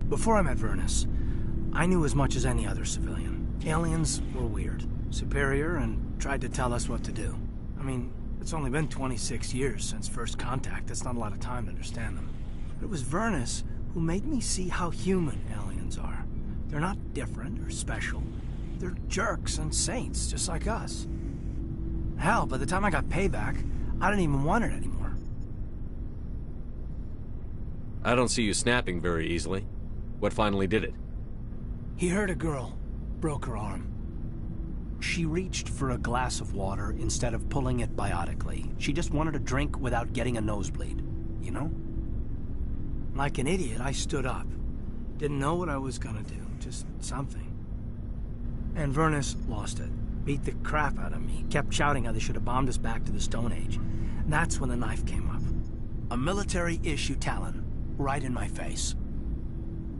Before I met Vernus, I knew as much as any other civilian. Aliens were weird, superior, and tried to tell us what to do. I mean, it's only been 26 years since first contact. That's not a lot of time to understand them. But it was Vernus who made me see how human aliens are. They're not different or special. They're jerks and saints, just like us. Hell, by the time I got payback, I didn't even want it anymore. I don't see you snapping very easily. What finally did it? He hurt a girl, broke her arm. She reached for a glass of water instead of pulling it biotically. She just wanted a drink without getting a nosebleed, you know? Like an idiot, I stood up. Didn't know what I was gonna do, just something. And Vernus lost it. Beat the crap out of me. Kept shouting how they should have bombed us back to the Stone Age. And that's when the knife came up. A military-issue talon, right in my face.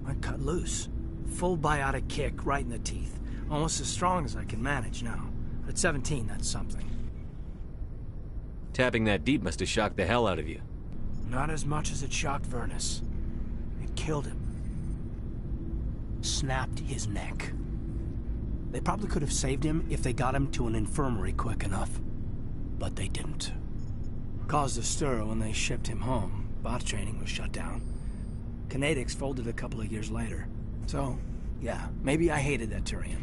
I cut loose. Full biotic kick right in the teeth. Almost as strong as I can manage now. At 17, that's something. Tapping that deep must have shocked the hell out of you. Not as much as it shocked Vernus. It killed him. Snapped his neck. They probably could have saved him if they got him to an infirmary quick enough. But they didn't. Caused a stir when they shipped him home. Bot training was shut down. Kinetics folded a couple of years later. So, yeah, maybe I hated that Turian.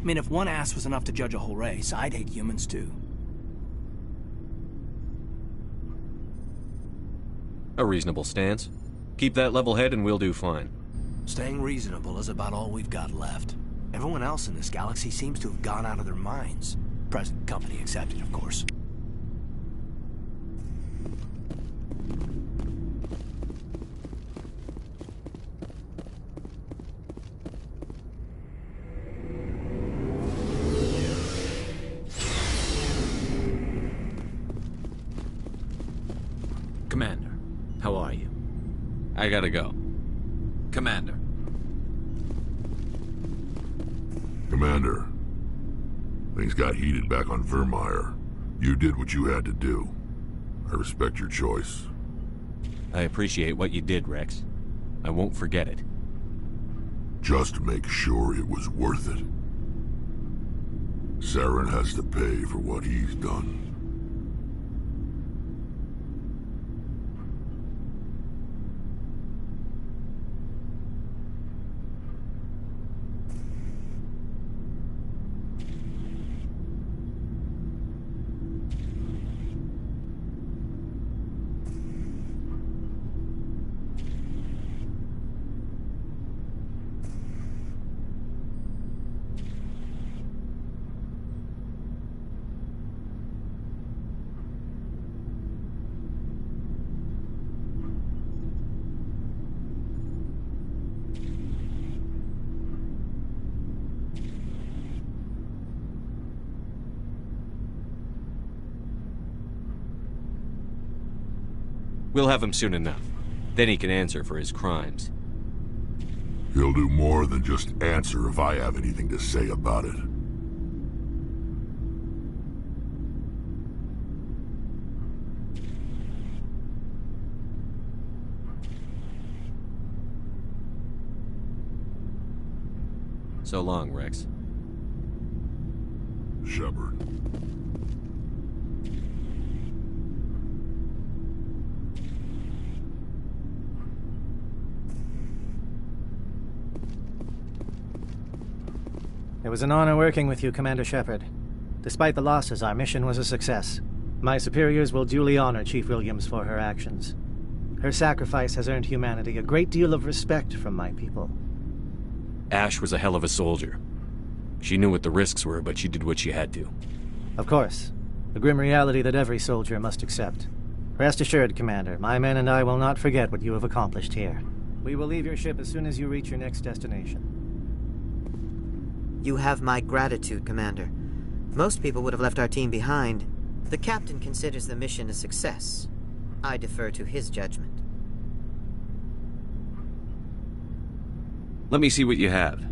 I mean, if one ass was enough to judge a whole race, I'd hate humans too. A reasonable stance. Keep that level head and we'll do fine. Staying reasonable is about all we've got left. Everyone else in this galaxy seems to have gone out of their minds. Present company accepted, of course. Commander, how are you? I gotta go. Commander. Commander, things got heated back on Vermeer. You did what you had to do. I respect your choice. I appreciate what you did, Rex. I won't forget it. Just make sure it was worth it. Saren has to pay for what he's done. We'll have him soon enough. Then he can answer for his crimes. He'll do more than just answer if I have anything to say about it. So long, Rex. Shepard. It was an honor working with you, Commander Shepard. Despite the losses, our mission was a success. My superiors will duly honor Chief Williams for her actions. Her sacrifice has earned humanity a great deal of respect from my people. Ash was a hell of a soldier. She knew what the risks were, but she did what she had to. Of course. The grim reality that every soldier must accept. Rest assured, Commander, my men and I will not forget what you have accomplished here. We will leave your ship as soon as you reach your next destination. You have my gratitude, Commander. Most people would have left our team behind. The captain considers the mission a success. I defer to his judgment. Let me see what you have.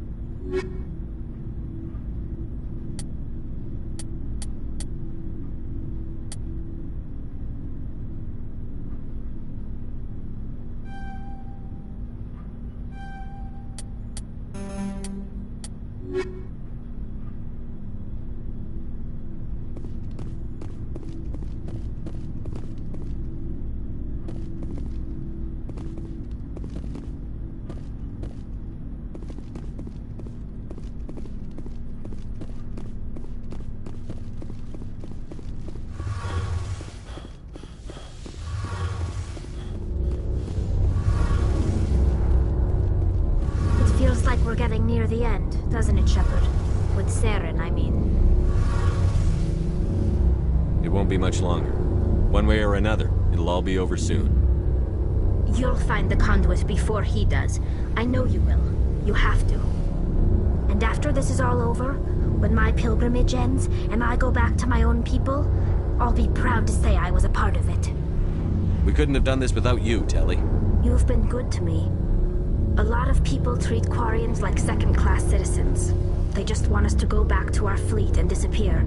getting near the end, doesn't it, Shepard? With Saren, I mean. It won't be much longer. One way or another, it'll all be over soon. You'll find the conduit before he does. I know you will. You have to. And after this is all over, when my pilgrimage ends and I go back to my own people, I'll be proud to say I was a part of it. We couldn't have done this without you, Telly. You've been good to me. A lot of people treat Quarians like second-class citizens. They just want us to go back to our fleet and disappear.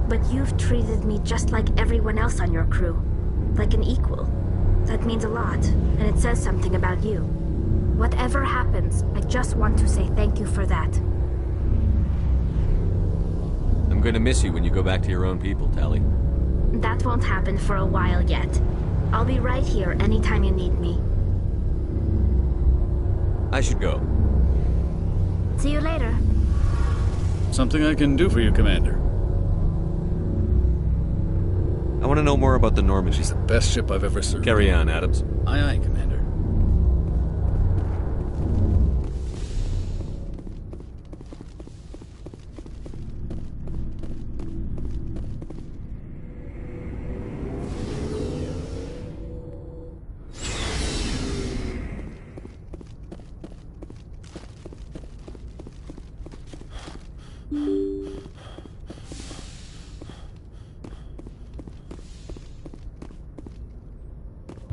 But you've treated me just like everyone else on your crew. Like an equal. That means a lot, and it says something about you. Whatever happens, I just want to say thank you for that. I'm gonna miss you when you go back to your own people, Telly. That won't happen for a while yet. I'll be right here anytime you need me. I should go. See you later. Something I can do for you, Commander. I want to know more about the Normandy. She's the best ship I've ever served. Carry on, Adams. Aye, aye, Commander.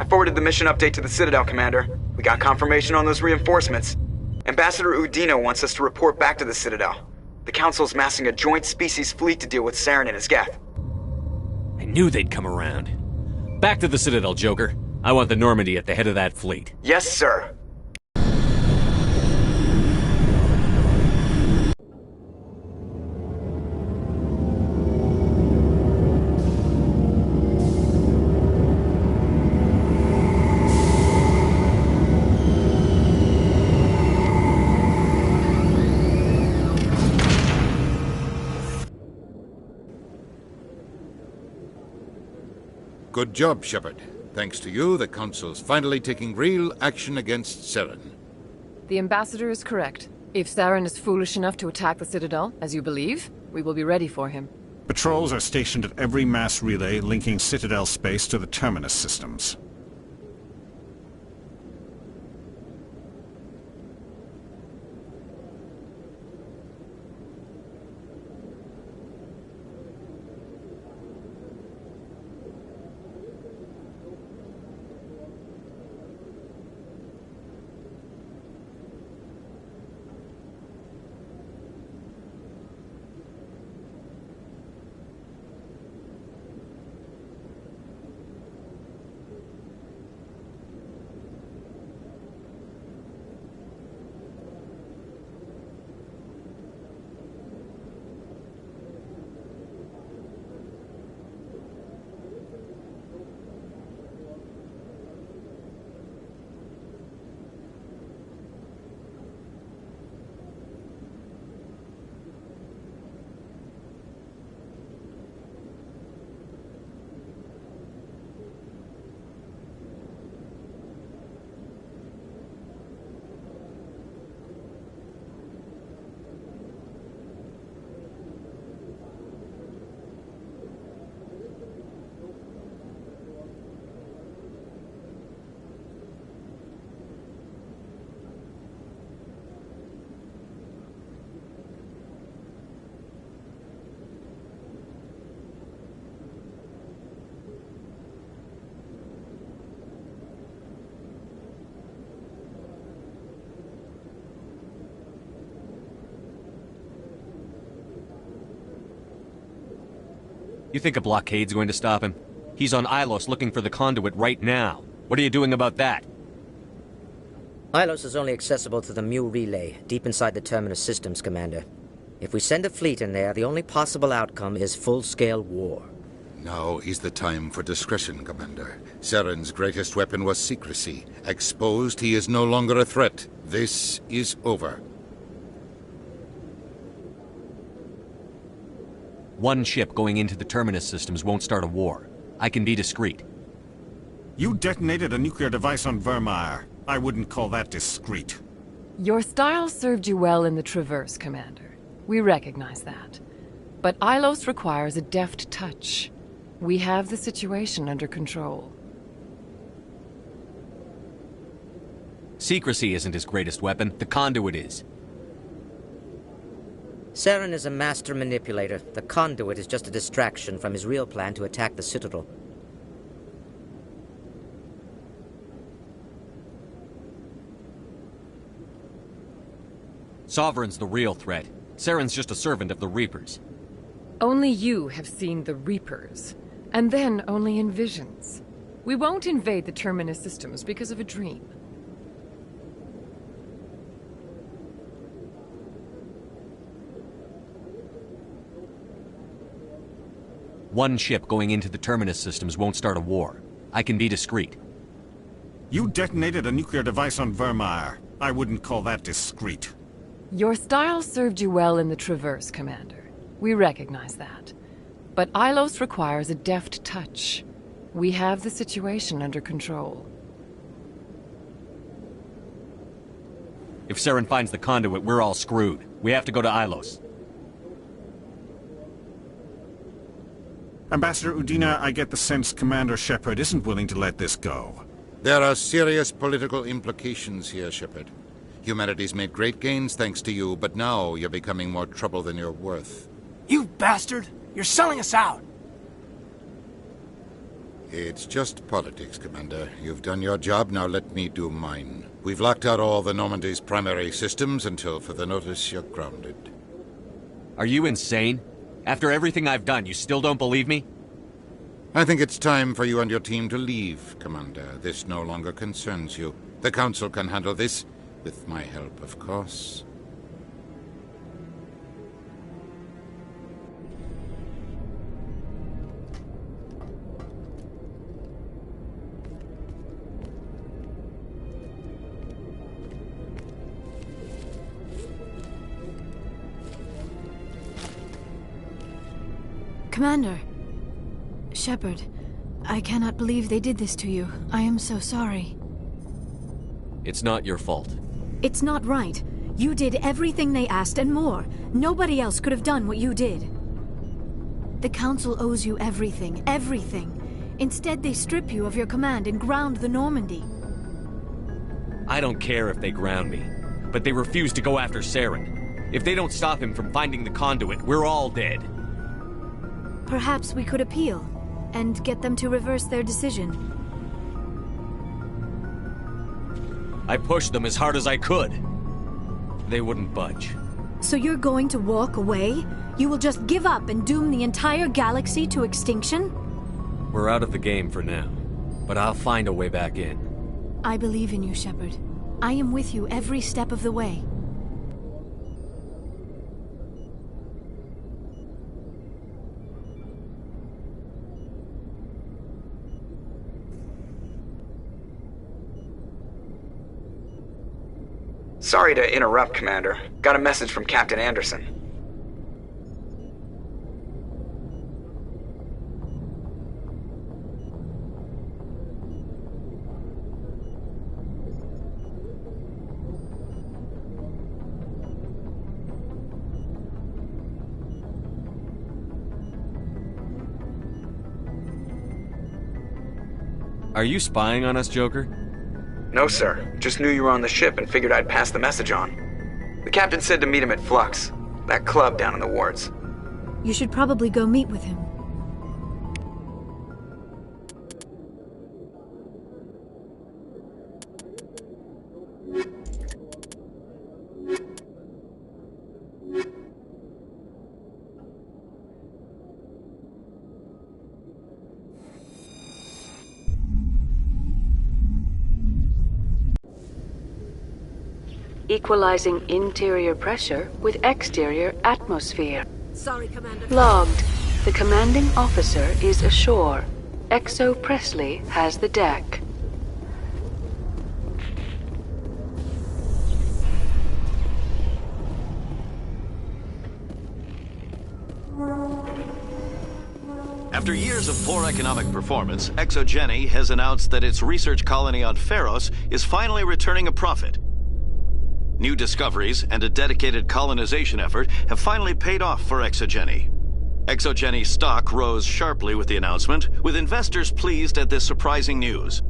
I forwarded the mission update to the Citadel, Commander. We got confirmation on those reinforcements. Ambassador Udino wants us to report back to the Citadel. The Council's massing a joint species fleet to deal with Saren and his Geth. I knew they'd come around. Back to the Citadel, Joker. I want the Normandy at the head of that fleet. Yes, sir. Good job, Shepard. Thanks to you, the Council's finally taking real action against Saren. The Ambassador is correct. If Saren is foolish enough to attack the Citadel, as you believe, we will be ready for him. Patrols are stationed at every mass relay linking Citadel space to the Terminus systems. You think a blockade's going to stop him? He's on Ilos looking for the conduit right now. What are you doing about that? Ilos is only accessible to the Mu relay, deep inside the Terminus systems, Commander. If we send a fleet in there, the only possible outcome is full-scale war. Now is the time for discretion, Commander. Saren's greatest weapon was secrecy. Exposed, he is no longer a threat. This is over. One ship going into the Terminus systems won't start a war. I can be discreet. You detonated a nuclear device on Vermeer. I wouldn't call that discreet. Your style served you well in the Traverse, Commander. We recognize that. But Ilos requires a deft touch. We have the situation under control. Secrecy isn't his greatest weapon. The conduit is. Saren is a master manipulator. The conduit is just a distraction from his real plan to attack the Citadel. Sovereign's the real threat. Saren's just a servant of the Reapers. Only you have seen the Reapers, and then only in visions. We won't invade the Terminus systems because of a dream. One ship going into the Terminus systems won't start a war. I can be discreet. You detonated a nuclear device on Vermeer. I wouldn't call that discreet. Your style served you well in the Traverse, Commander. We recognize that. But Ilos requires a deft touch. We have the situation under control. If Saren finds the conduit, we're all screwed. We have to go to Ilos. Ambassador Udina, I get the sense Commander Shepard isn't willing to let this go. There are serious political implications here, Shepard. Humanity's made great gains thanks to you, but now you're becoming more trouble than you're worth. You bastard! You're selling us out! It's just politics, Commander. You've done your job, now let me do mine. We've locked out all the Normandy's primary systems until further notice you're grounded. Are you insane? After everything I've done, you still don't believe me? I think it's time for you and your team to leave, Commander. This no longer concerns you. The Council can handle this, with my help, of course. Commander. Shepard, I cannot believe they did this to you. I am so sorry. It's not your fault. It's not right. You did everything they asked and more. Nobody else could have done what you did. The Council owes you everything, everything. Instead, they strip you of your command and ground the Normandy. I don't care if they ground me, but they refuse to go after Saren. If they don't stop him from finding the conduit, we're all dead. Perhaps we could appeal, and get them to reverse their decision. I pushed them as hard as I could. They wouldn't budge. So you're going to walk away? You will just give up and doom the entire galaxy to extinction? We're out of the game for now, but I'll find a way back in. I believe in you, Shepard. I am with you every step of the way. Sorry to interrupt, Commander. Got a message from Captain Anderson. Are you spying on us, Joker? No, sir. Just knew you were on the ship and figured I'd pass the message on. The captain said to meet him at Flux, that club down in the wards. You should probably go meet with him. Equalizing interior pressure with exterior atmosphere. Sorry, Commander. Logged. The commanding officer is ashore. Exo Presley has the deck. After years of poor economic performance, ExoGeni has announced that its research colony on Pharos is finally returning a profit. New discoveries and a dedicated colonization effort have finally paid off for Exogeny. Exogeny's stock rose sharply with the announcement, with investors pleased at this surprising news.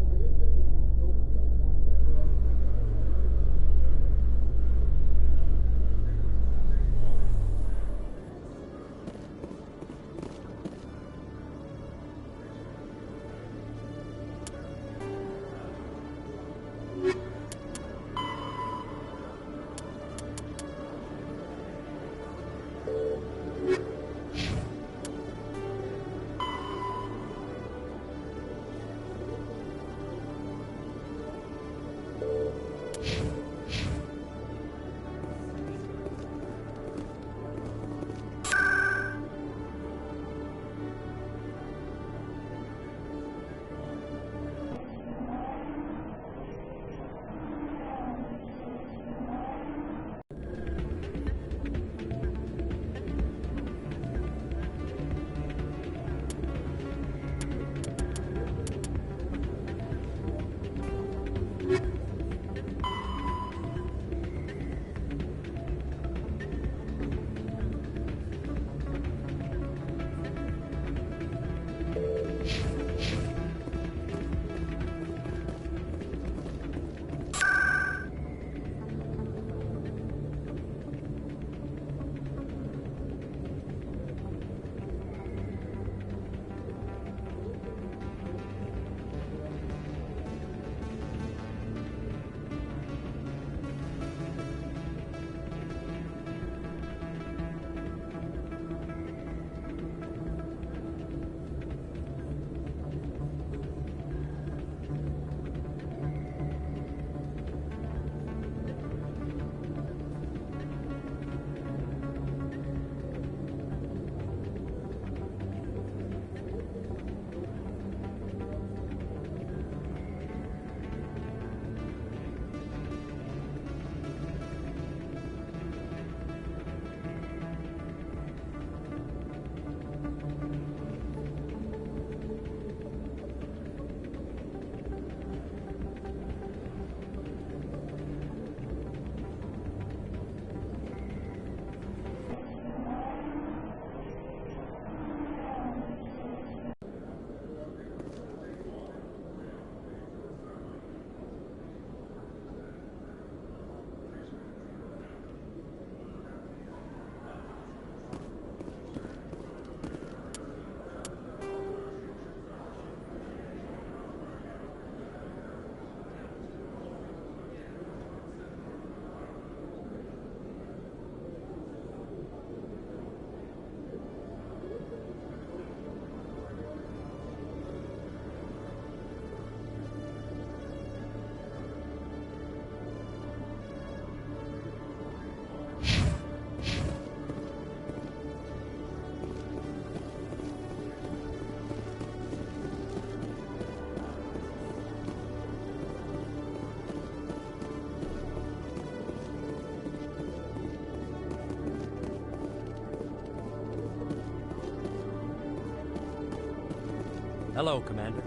Hello, Commander.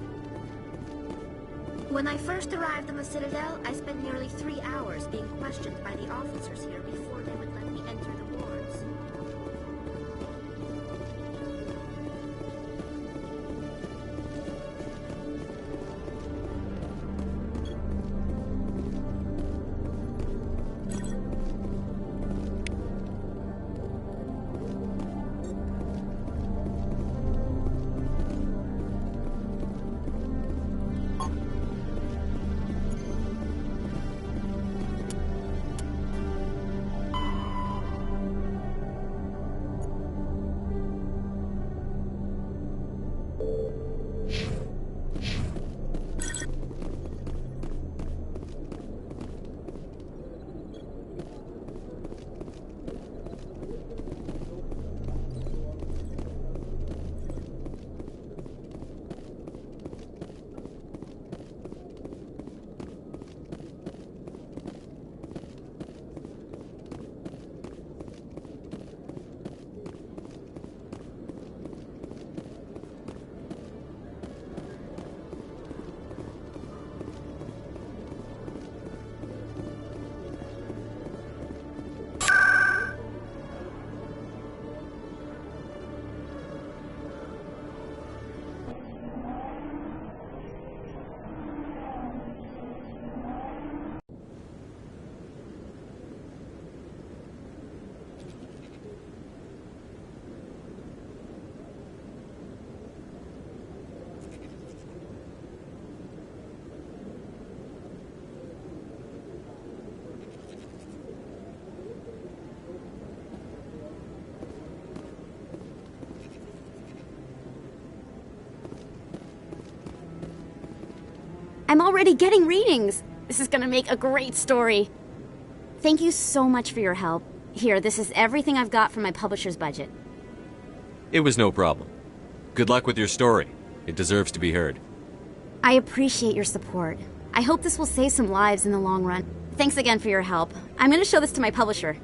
When I first arrived on the Citadel, I spent nearly 3 hours being questioned by the officers here before they would let me enter the wards. I'm already getting readings. This is gonna make a great story. Thank you so much for your help. Here, this is everything I've got from my publisher's budget. It was no problem. Good luck with your story. It deserves to be heard. I appreciate your support. I hope this will save some lives in the long run. Thanks again for your help. I'm gonna show this to my publisher.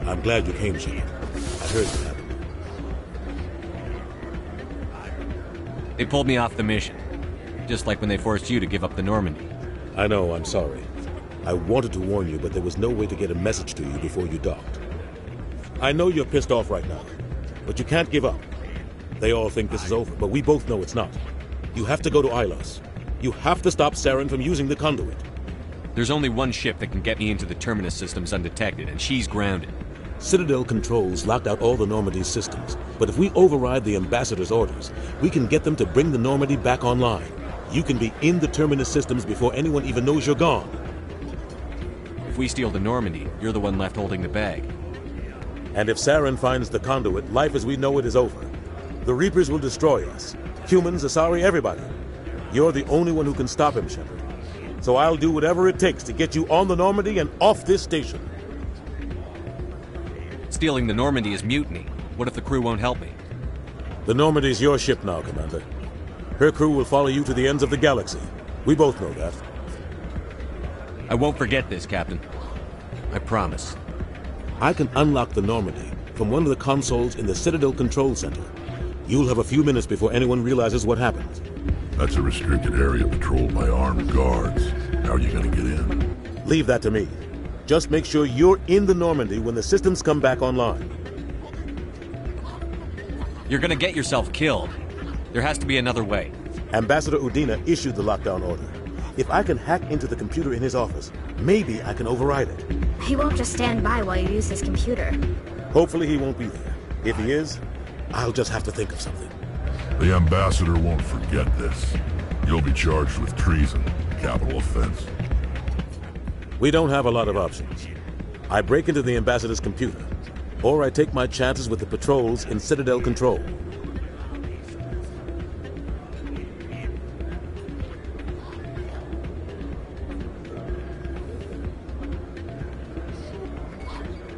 I'm glad you came, Shepard. I heard what happened. They pulled me off the mission. Just like when they forced you to give up the Normandy. I know, I'm sorry. I wanted to warn you, but there was no way to get a message to you before you docked. I know you're pissed off right now, but you can't give up. They all think this is over, but we both know it's not. You have to go to Ilos. You have to stop Saren from using the conduit. There's only one ship that can get me into the Terminus systems undetected, and she's grounded. Citadel controls locked out all the Normandy's systems, but if we override the Ambassador's orders, we can get them to bring the Normandy back online. You can be in the Terminus systems before anyone even knows you're gone. If we steal the Normandy, you're the one left holding the bag. And if Saren finds the conduit, life as we know it is over. The Reapers will destroy us. Humans, Asari, everybody. You're the only one who can stop him, Shepard. So I'll do whatever it takes to get you on the Normandy and off this station. Stealing the Normandy is mutiny. What if the crew won't help me? The Normandy's your ship now, Commander. Her crew will follow you to the ends of the galaxy. We both know that. I won't forget this, Captain. I promise. I can unlock the Normandy from one of the consoles in the Citadel Control Center. You'll have a few minutes before anyone realizes what happened. That's a restricted area patrolled by armed guards. How are you gonna get in? Leave that to me. Just make sure you're in the Normandy when the systems come back online. You're gonna get yourself killed. There has to be another way. Ambassador Udina issued the lockdown order. If I can hack into the computer in his office, maybe I can override it. He won't just stand by while you use his computer. Hopefully he won't be there. If he is, I'll just have to think of something. The Ambassador won't forget this. You'll be charged with treason, capital offense. We don't have a lot of options. I break into the Ambassador's computer, or I take my chances with the patrols in Citadel Control.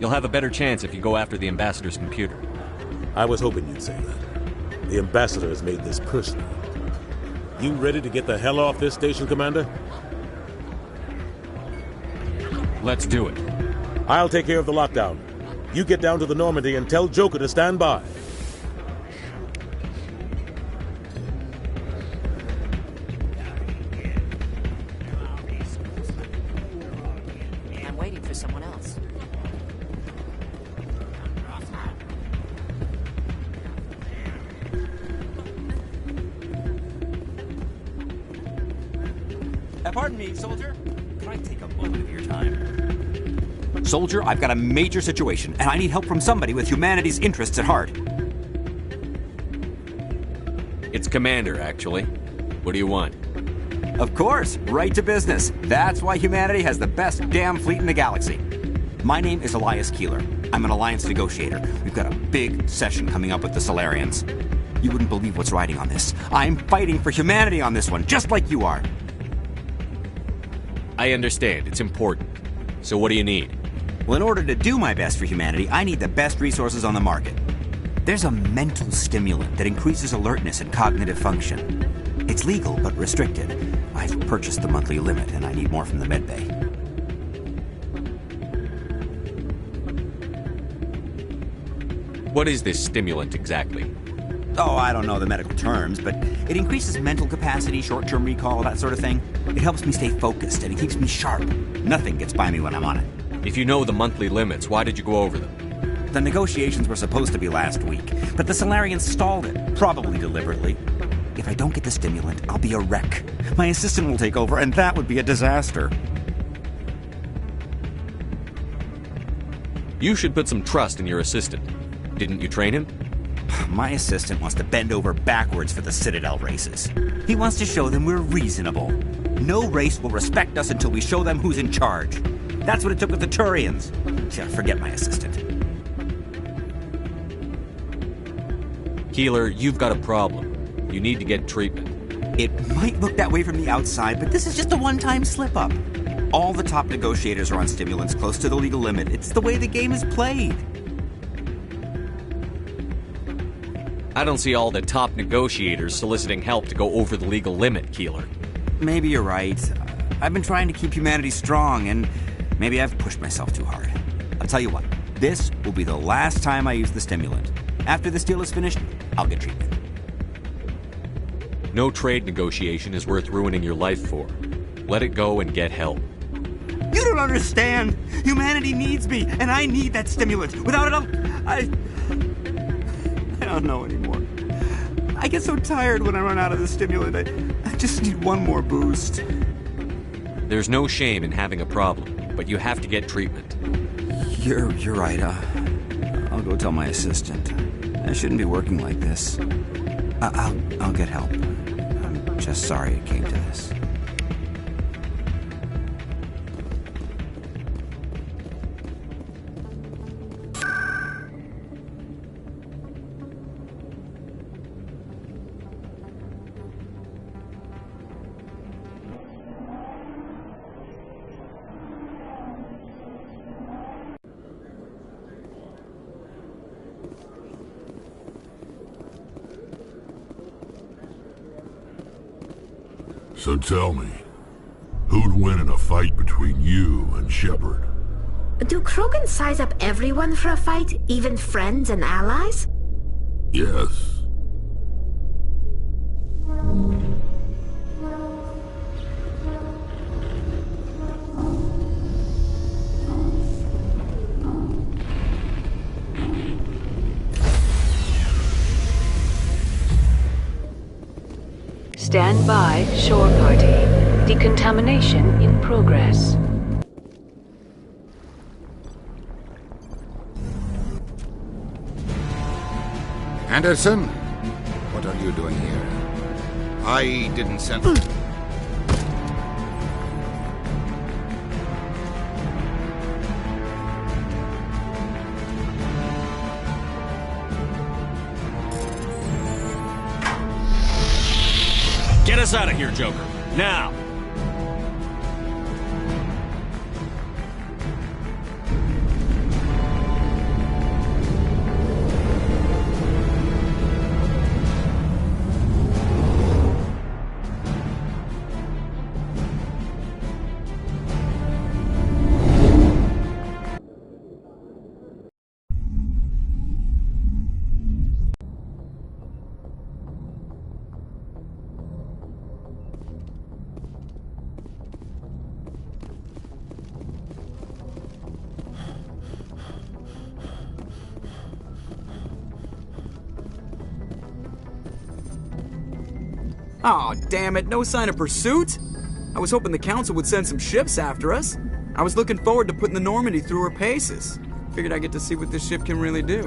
You'll have a better chance if you go after the Ambassador's computer. I was hoping you'd say that. The Ambassador has made this personal. You ready to get the hell off this station, Commander? Let's do it. I'll take care of the lockdown. You get down to the Normandy and tell Joker to stand by. I'm waiting for someone else. Pardon me, soldier. Can I take a moment of your time? Soldier, I've got a major situation, and I need help from somebody with humanity's interests at heart. It's Commander, actually. What do you want? Of course, right to business. That's why humanity has the best damn fleet in the galaxy. My name is Elias Keeler. I'm an alliance negotiator. We've got a big session coming up with the Solarians. You wouldn't believe what's riding on this. I'm fighting for humanity on this one, just like you are. I understand. It's important. So what do you need? Well, in order to do my best for humanity, I need the best resources on the market. There's a mental stimulant that increases alertness and cognitive function. It's legal, but restricted. I've purchased the monthly limit, and I need more from the medbay. What is this stimulant exactly? Oh, I don't know the medical terms, but it increases mental capacity, short-term recall, that sort of thing. It helps me stay focused, and it keeps me sharp. Nothing gets by me when I'm on it. If you know the monthly limits, why did you go over them? The negotiations were supposed to be last week, but the Solarians stalled it, probably deliberately. If I don't get the stimulant, I'll be a wreck. My assistant will take over, and that would be a disaster. You should put some trust in your assistant. Didn't you train him? My assistant wants to bend over backwards for the Citadel races. He wants to show them we're reasonable. No race will respect us until we show them who's in charge. That's what it took with the Turians. Yeah, forget my assistant. Keeler, you've got a problem. You need to get treatment. It might look that way from the outside, but this is just a one-time slip-up. All the top negotiators are on stimulants close to the legal limit. It's the way the game is played. I don't see all the top negotiators soliciting help to go over the legal limit, Keeler. Maybe you're right. I've been trying to keep humanity strong, and maybe I've pushed myself too hard. I'll tell you what, this will be the last time I use the stimulant. After this deal is finished, I'll get treatment. No trade negotiation is worth ruining your life for. Let it go and get help. You don't understand! Humanity needs me, and I need that stimulant. Without it, I don't know anymore. I get so tired when I run out of the stimulant. I just need one more boost. There's no shame in having a problem, but you have to get treatment. You're right. I'll go tell my assistant. I shouldn't be working like this. I'll get help. I'm just sorry it came to this. So tell me, who'd win in a fight between you and Shepard? Do Krogan size up everyone for a fight, even friends and allies? Yes. Stand by, shore party. Decontamination in progress. Anderson? What are you doing here? I didn't send... Get us out of here, Joker. Now! Aw, damn it, no sign of pursuit? I was hoping the Council would send some ships after us. I was looking forward to putting the Normandy through her paces. Figured I'd get to see what this ship can really do.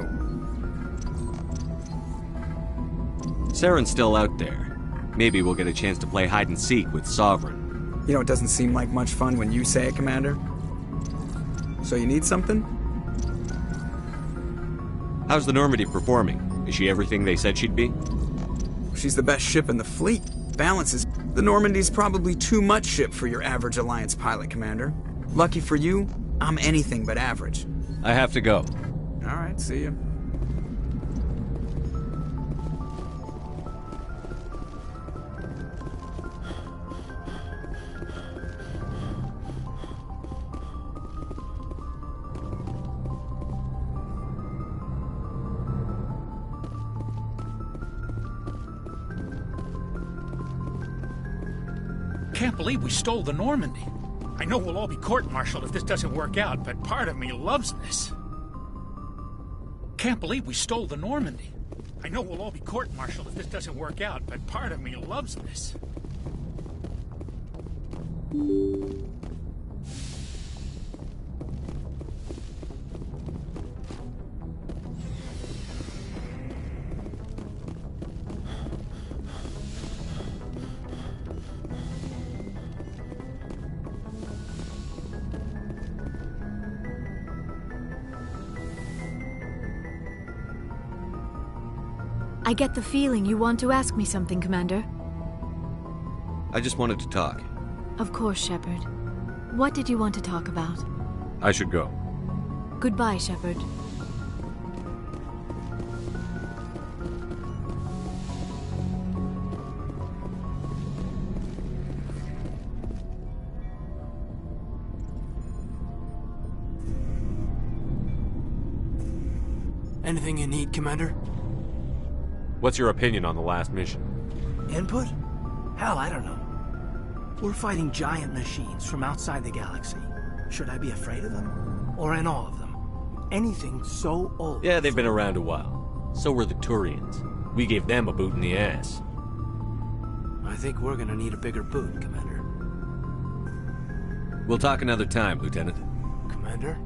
Saren's still out there. Maybe we'll get a chance to play hide-and-seek with Sovereign. You know, it doesn't seem like much fun when you say it, Commander. So you need something? How's the Normandy performing? Is she everything they said she'd be? She's the best ship in the fleet. Balance is... The Normandy's probably too much ship for your average Alliance pilot, Commander. Lucky for you, I'm anything but average. I have to go. All right, see ya. Can't believe we stole the Normandy. I know we'll all be court-martialed if this doesn't work out, but part of me loves this. Can't believe we stole the Normandy. I know we'll all be court-martialed if this doesn't work out, but part of me loves this. I get the feeling you want to ask me something, Commander. I just wanted to talk. Of course, Shepard. What did you want to talk about? I should go. Goodbye, Shepard. Anything you need, Commander? What's your opinion on the last mission? Input? Hell, I don't know. We're fighting giant machines from outside the galaxy. Should I be afraid of them? Or in awe of them? Anything so old? Yeah, they've been around a while. So were the Turians. We gave them a boot in the ass. I think we're gonna need a bigger boot, Commander. We'll talk another time, Lieutenant. Commander?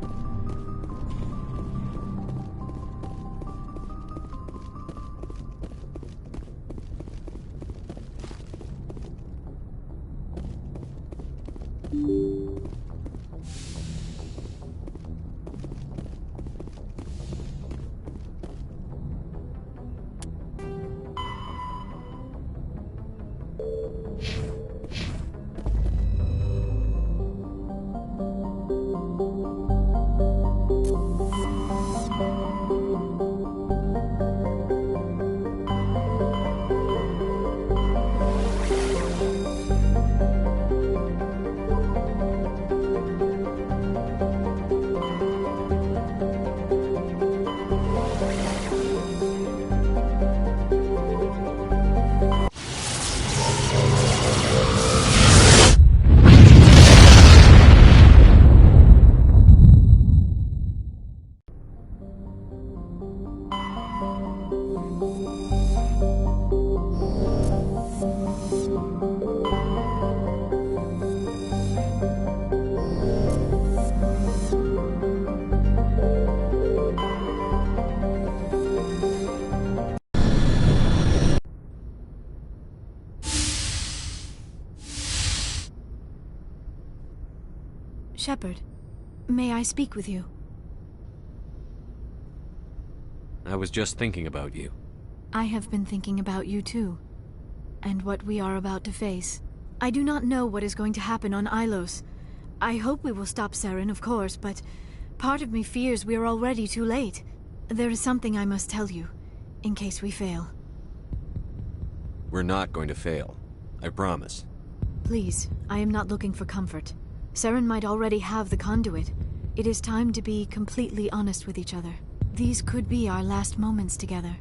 Shepard, may I speak with you? I was just thinking about you. I have been thinking about you too, and what we are about to face. I do not know what is going to happen on Ilos. I hope we will stop Saren, of course, but part of me fears we are already too late. There is something I must tell you, in case we fail. We're not going to fail. I promise. Please, I am not looking for comfort. Saren might already have the conduit. It is time to be completely honest with each other. These could be our last moments together.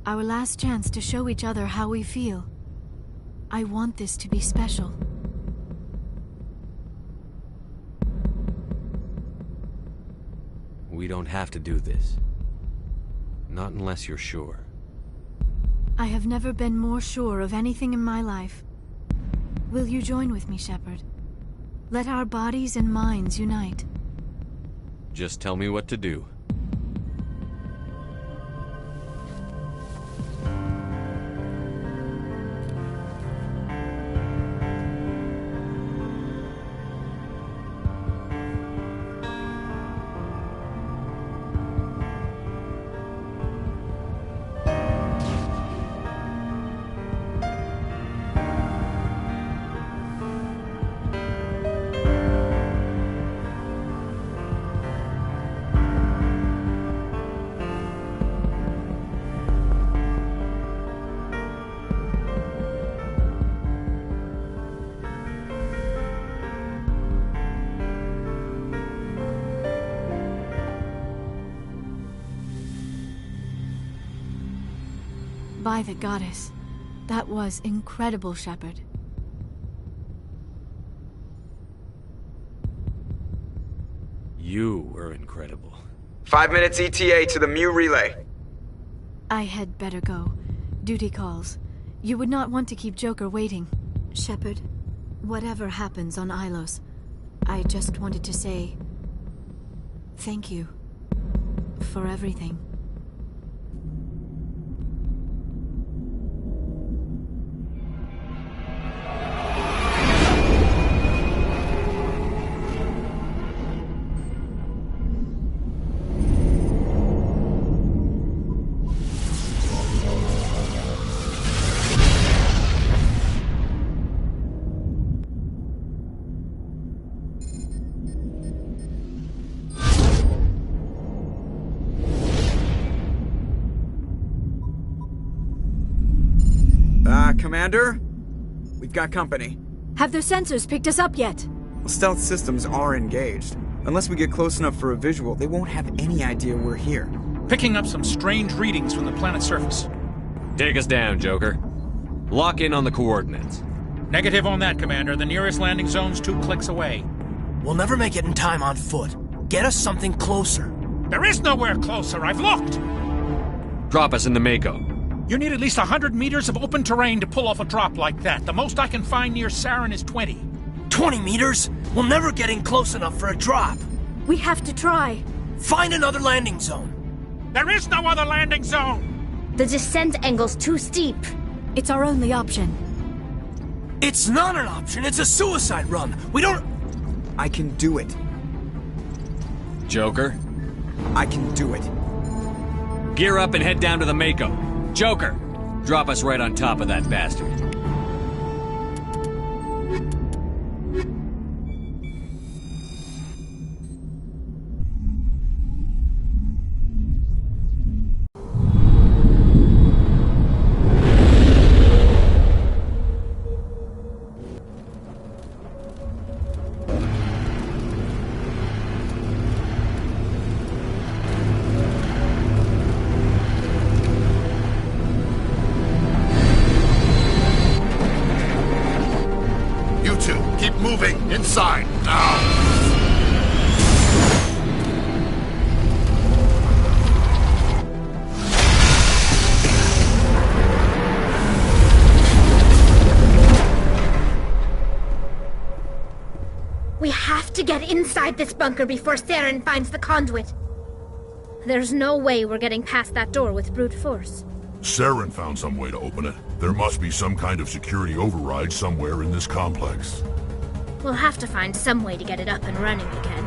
Our last chance to show each other how we feel. I want this to be special. We don't have to do this. Not unless you're sure. I have never been more sure of anything in my life. Will you join with me, Shepard? Let our bodies and minds unite. Just tell me what to do. by the goddess. That was incredible, Shepard. You were incredible. 5 minutes ETA to the Mu relay. I had better go. Duty calls. You would not want to keep Joker waiting. Shepard, whatever happens on Ilos, I just wanted to say thank you for everything. Commander? We've got company. Have their sensors picked us up yet? Well, stealth systems are engaged. Unless we get close enough for a visual, they won't have any idea we're here. Picking up some strange readings from the planet's surface. Take us down, Joker. Lock in on the coordinates. Negative on that, Commander. The nearest landing zone's 2 clicks away. We'll never make it in time on foot. Get us something closer. There is nowhere closer. I've looked. Drop us in the Mako. You need at least 100 meters of open terrain to pull off a drop like that. The most I can find near Saren is 20. 20 meters? We'll never get in close enough for a drop. We have to try. Find another landing zone. There is no other landing zone! The descent angle's too steep. It's our only option. It's not an option. It's a suicide run. We don't... I can do it. Joker? I can do it. Gear up and head down to the Mako. Joker, drop us right on top of that bastard. Inside, now! We have to get inside this bunker before Saren finds the conduit. There's no way we're getting past that door with brute force. Saren found some way to open it. There must be some kind of security override somewhere in this complex. We'll have to find some way to get it up and running again.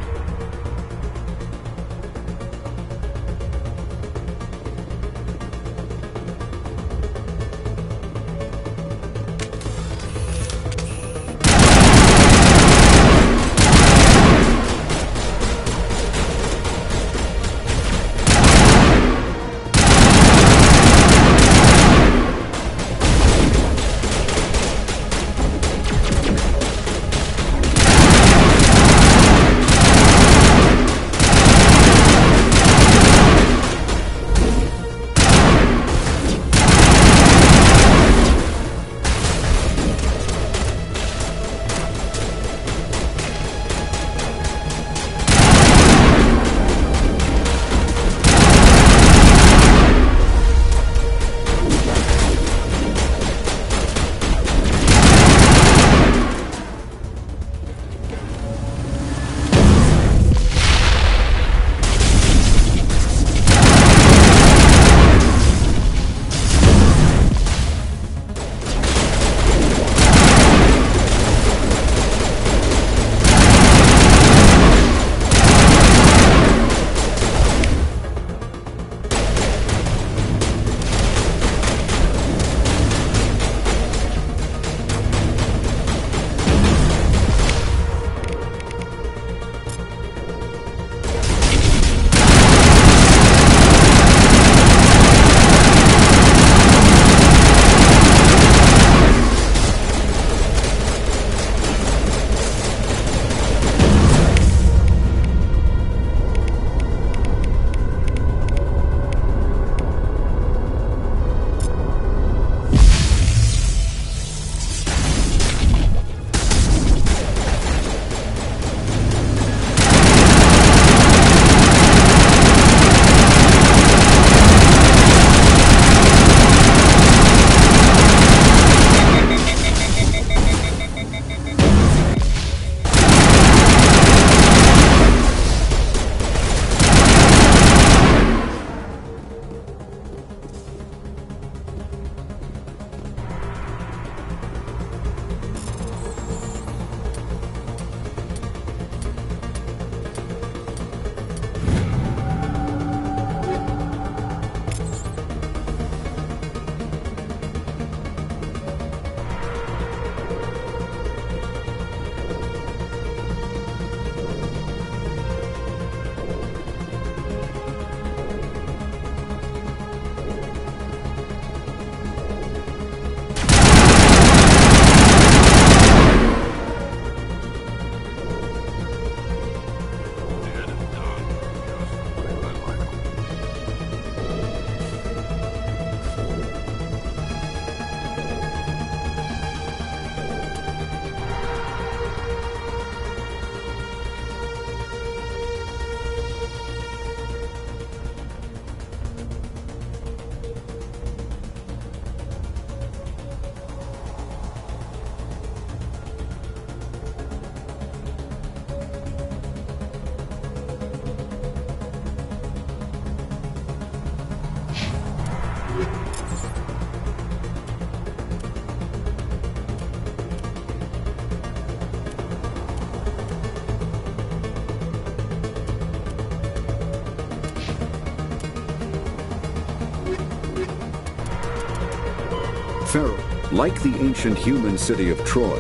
Pharaoh, like the ancient human city of Troy,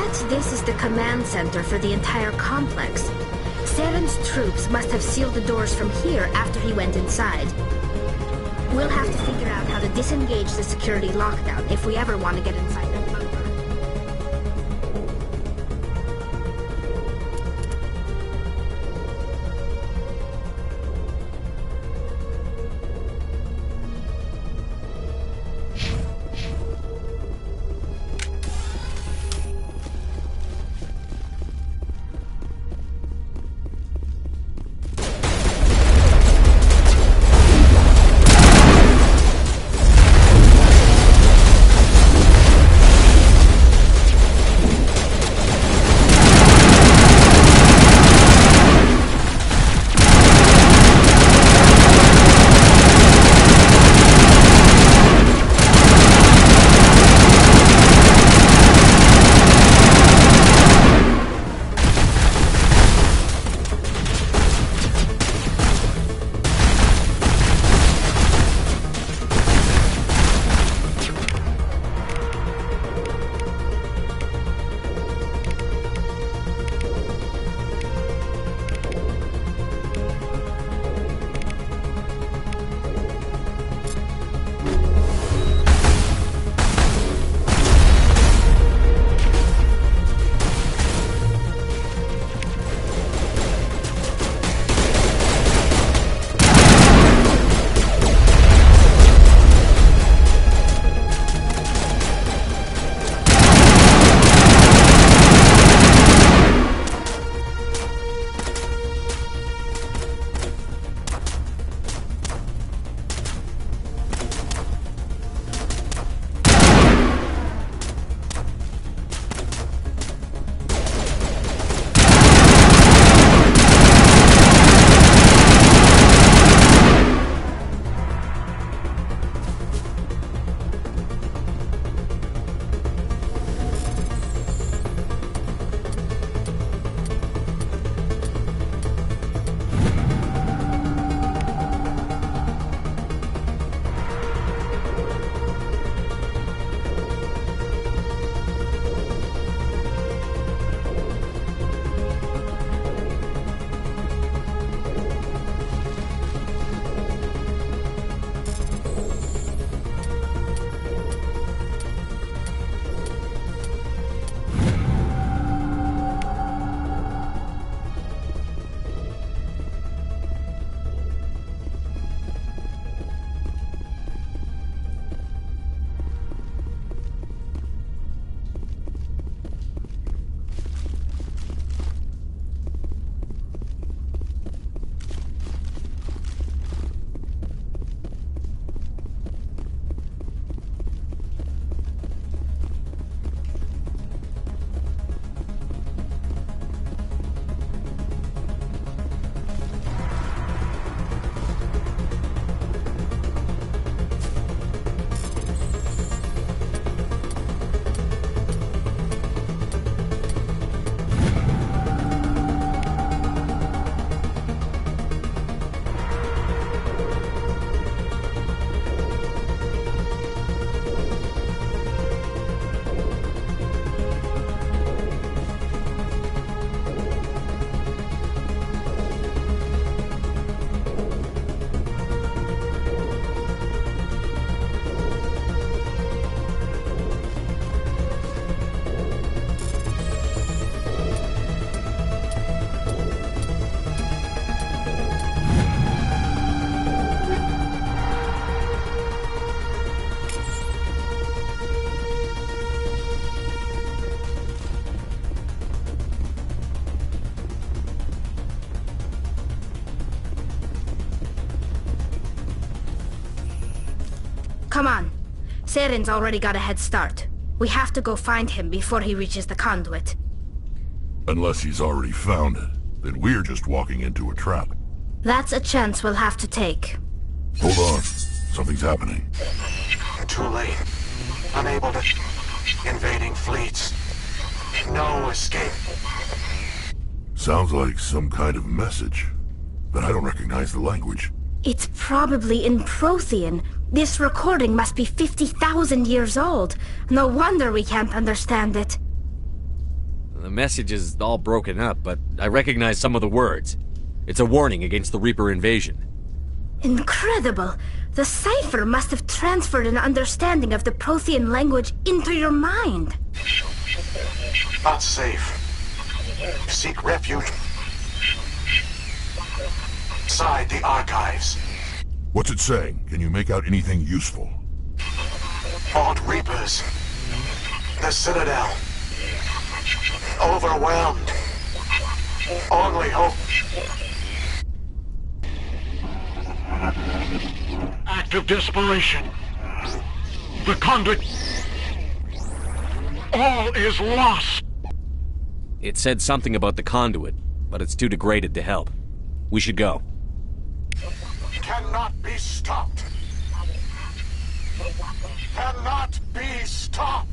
This is the command center for the entire complex. Saren's troops must have sealed the doors from here after he went inside. We'll have to figure out how to disengage the security lockdown if we ever want to get inside that bunker. Come on. Saren's already got a head start. We have to go find him before he reaches the conduit. Unless he's already found it, then we're just walking into a trap. That's a chance we'll have to take. Hold on. Something's happening. Too late. Unable to... Invading fleets. No escape. Sounds like some kind of message, but I don't recognize the language. It's probably in Prothean. This recording must be 50,000 years old. No wonder we can't understand it. The message is all broken up, but I recognize some of the words. It's a warning against the Reaper invasion. Incredible! The cipher must have transferred an understanding of the Prothean language into your mind. Not safe. Seek refuge inside the archives. What's it saying? Can you make out anything useful? Fought Reapers. The Citadel. Overwhelmed. Only hope. Act of desperation. The conduit. All is lost. It said something about the conduit, but it's too degraded to help. We should go. Cannot be stopped. Cannot be stopped.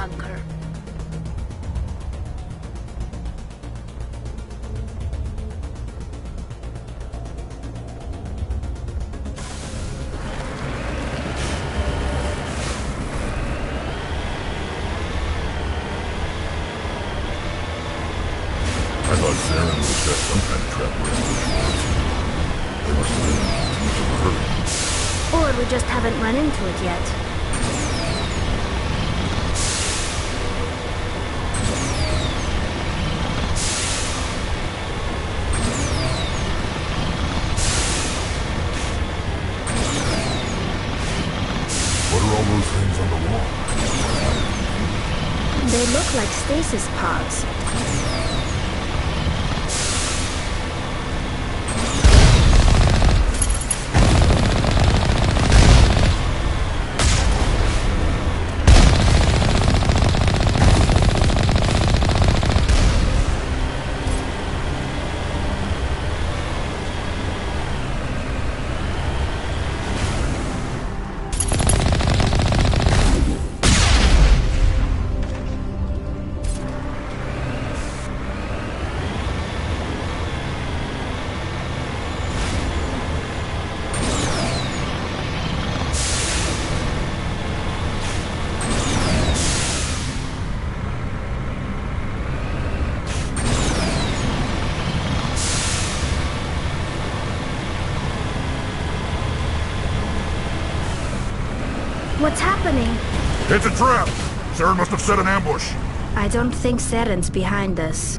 bunker. I thought Saren would set some kind of trap for us. They must have been in much of a hurry. Or we just haven't run into it yet. What are all those things on the wall? They look like stasis pods. What's happening? It's a trap! Saren must have set an ambush. I don't think Saren's behind us.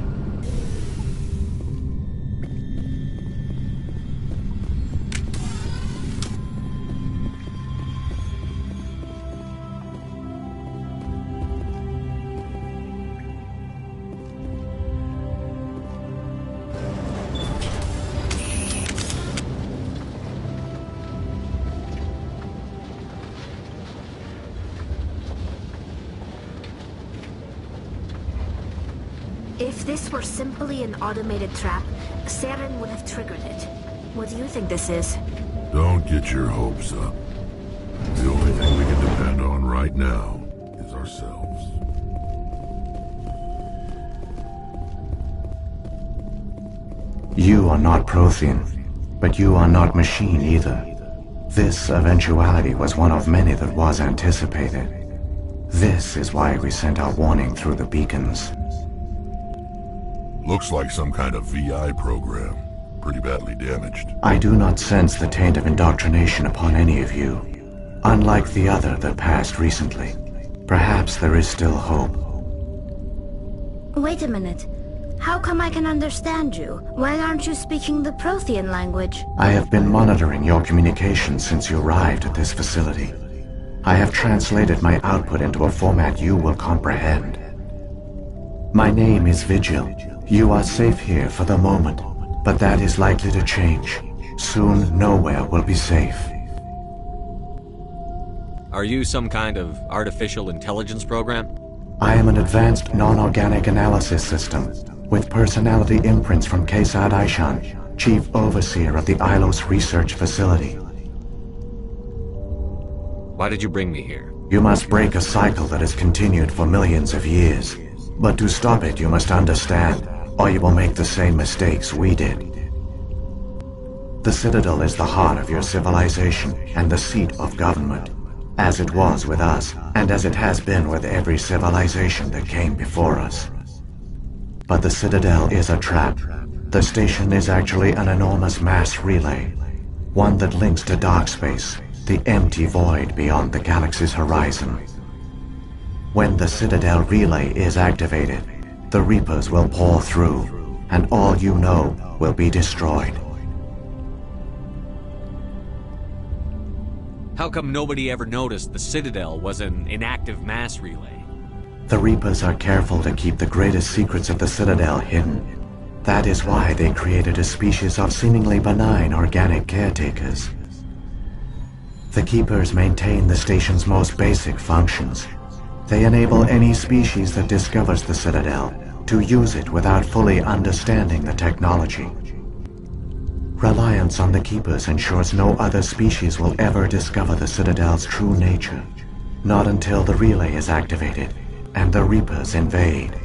If this were simply an automated trap, Saren would have triggered it. What do you think this is? Don't get your hopes up. The only thing we can depend on right now is ourselves. You are not Prothean, but you are not machine either. This eventuality was one of many that was anticipated. This is why we sent our warning through the beacons. Looks like some kind of VI program. Pretty badly damaged. I do not sense the taint of indoctrination upon any of you. Unlike the other that passed recently. Perhaps there is still hope. Wait a minute. How come I can understand you? Why aren't you speaking the Prothean language? I have been monitoring your communications since you arrived at this facility. I have translated my output into a format you will comprehend. My name is Vigil. You are safe here for the moment, but that is likely to change. Soon, nowhere will be safe. Are you some kind of artificial intelligence program? I am an advanced non-organic analysis system, with personality imprints from Kesad Aishan, Chief Overseer of the Ilos Research Facility. Why did you bring me here? You must break a cycle that has continued for millions of years. But to stop it, you must understand, or you will make the same mistakes we did. The Citadel is the heart of your civilization and the seat of government, as it was with us, and as it has been with every civilization that came before us. But the Citadel is a trap. The station is actually an enormous mass relay, one that links to dark space, the empty void beyond the galaxy's horizon. When the Citadel relay is activated, the Reapers will pour through, and all you know will be destroyed. How come nobody ever noticed the Citadel was an inactive mass relay? The Reapers are careful to keep the greatest secrets of the Citadel hidden. That is why they created a species of seemingly benign organic caretakers. The Keepers maintain the station's most basic functions. They enable any species that discovers the Citadel to use it without fully understanding the technology. Reliance on the Keepers ensures no other species will ever discover the Citadel's true nature. Not until the relay is activated. and the Reapers invade.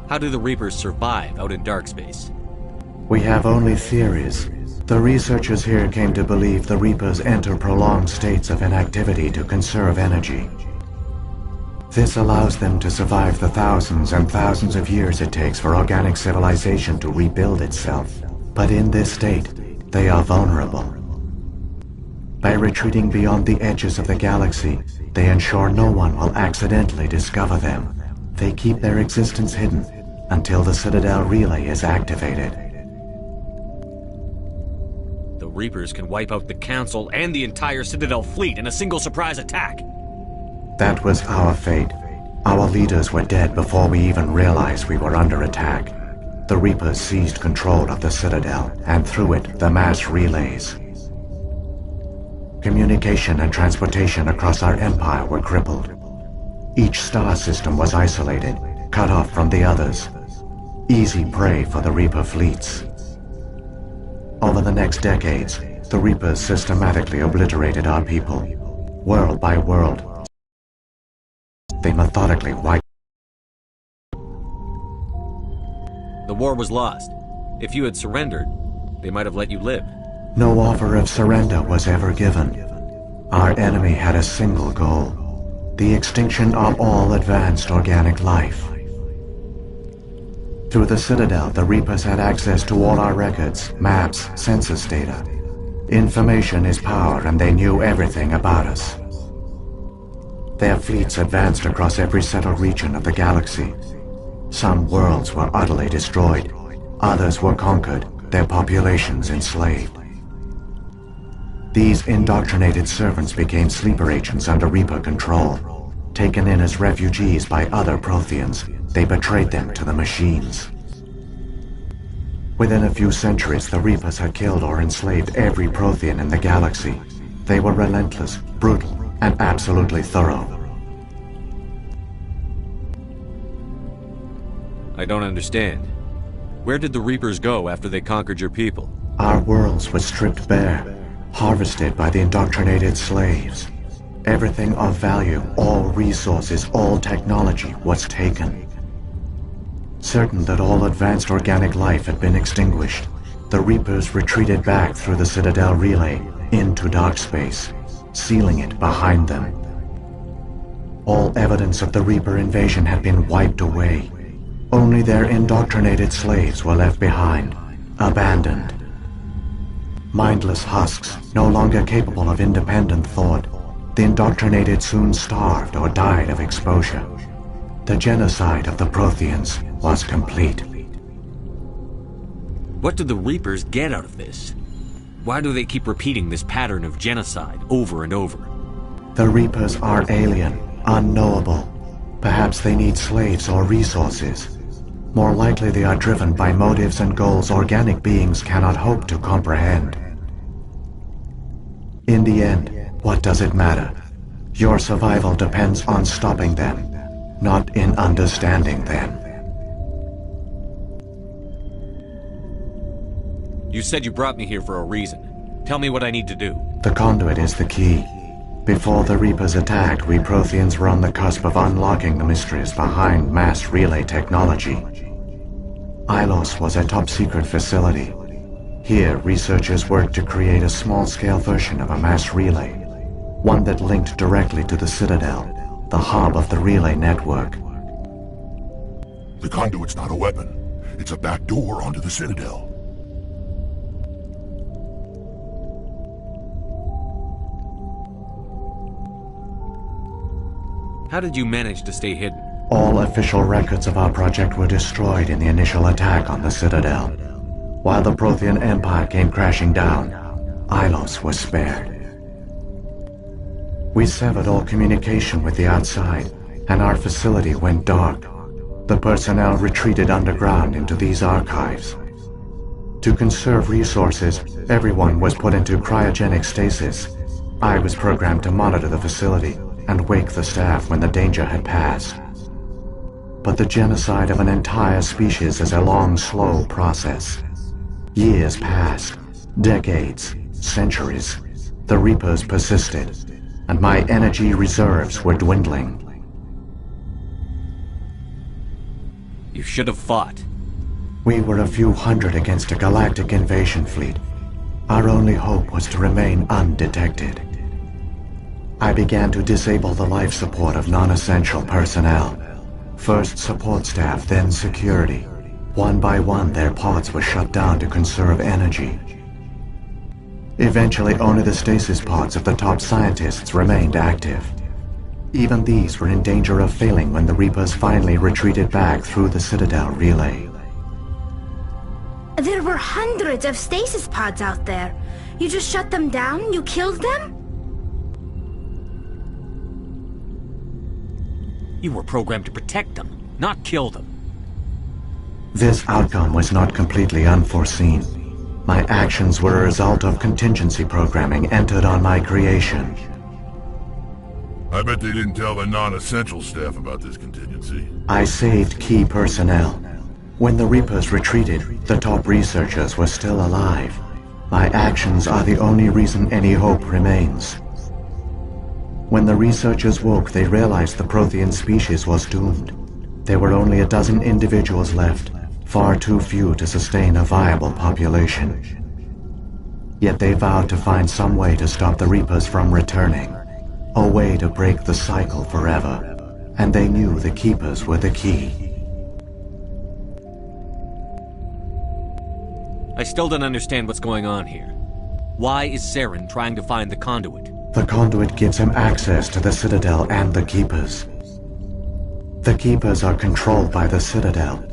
How do the Reapers survive out in dark space? We have only theories. The researchers here came to believe the Reapers enter prolonged states of inactivity to conserve energy. This allows them to survive the thousands and thousands of years it takes for organic civilization to rebuild itself. But in this state, they are vulnerable. By retreating beyond the edges of the galaxy, they ensure no one will accidentally discover them. They keep their existence hidden until the Citadel relay is activated. The Reapers can wipe out the Council and the entire Citadel fleet in a single surprise attack. That was our fate. Our leaders were dead before we even realized we were under attack. The Reapers seized control of the Citadel, and through it, the mass relays. Communication and transportation across our empire were crippled. Each star system was isolated, cut off from the others. Easy prey for the Reaper fleets. Over the next decades, the Reapers systematically obliterated our people. World by world, they methodically wiped. The war was lost. If you had surrendered, they might have let you live. No offer of surrender was ever given. Our enemy had a single goal: the extinction of all advanced organic life. Through the Citadel, the Reapers had access to all our records, maps, census data. Information is power, and they knew everything about us. Their fleets advanced across every settled region of the galaxy. Some worlds were utterly destroyed. Others were conquered, their populations enslaved. These indoctrinated servants became sleeper agents under Reaper control. Taken in as refugees by other Protheans, they betrayed them to the machines. Within a few centuries, the Reapers had killed or enslaved every Prothean in the galaxy. They were relentless, brutal, and absolutely thorough. I don't understand. Where did the Reapers go after they conquered your people? Our worlds were stripped bare, harvested by the indoctrinated slaves. Everything of value, all resources, all technology was taken. Certain that all advanced organic life had been extinguished, the Reapers retreated back through the Citadel relay into dark space, sealing it behind them. All evidence of the Reaper invasion had been wiped away. Only their indoctrinated slaves were left behind, abandoned. Mindless husks, no longer capable of independent thought, the indoctrinated soon starved or died of exposure. The genocide of the Protheans was complete. What do the Reapers get out of this? Why do they keep repeating this pattern of genocide over and over? The Reapers are alien, unknowable. Perhaps they need slaves or resources. More likely they are driven by motives and goals organic beings cannot hope to comprehend. In the end, what does it matter? Your survival depends on stopping them, not in understanding them. You said you brought me here for a reason. Tell me what I need to do. The conduit is the key. Before the Reapers attacked, we Protheans were on the cusp of unlocking the mysteries behind mass relay technology. Ilos was a top-secret facility. Here, researchers worked to create a small-scale version of a mass relay, one that linked directly to the Citadel, the hub of the relay network. The conduit's not a weapon. It's a back door onto the Citadel. How did you manage to stay hidden? All official records of our project were destroyed in the initial attack on the Citadel. While the Prothean Empire came crashing down, Ilos was spared. We severed all communication with the outside, and our facility went dark. The personnel retreated underground into these archives. To conserve resources, everyone was put into cryogenic stasis. I was programmed to monitor the facility and wake the staff when the danger had passed. But the genocide of an entire species is a long, slow process. Years passed, decades, centuries. The Reapers persisted. and my energy reserves were dwindling. You should have fought. We were a few hundred against a galactic invasion fleet. Our only hope was to remain undetected. I began to disable the life support of non-essential personnel. First support staff, then security. One by one, their pods were shut down to conserve energy. Eventually, only the stasis pods of the top scientists remained active. Even these were in danger of failing when the Reapers finally retreated back through the Citadel relay. There were hundreds of stasis pods out there. You just shut them down? You killed them? You were programmed to protect them, not kill them. This outcome was not completely unforeseen. My actions were a result of contingency programming entered on my creation. I bet they didn't tell the non-essential staff about this contingency. I saved key personnel. When the Reapers retreated, the top researchers were still alive. My actions are the only reason any hope remains. When the researchers woke, they realized the Prothean species was doomed. There were only a dozen individuals left, far too few to sustain a viable population. Yet they vowed to find some way to stop the Reapers from returning. A way to break the cycle forever. And they knew the Keepers were the key. I still don't understand what's going on here. Why is Saren trying to find the conduit? The conduit gives him access to the Citadel and the Keepers. The Keepers are controlled by the Citadel.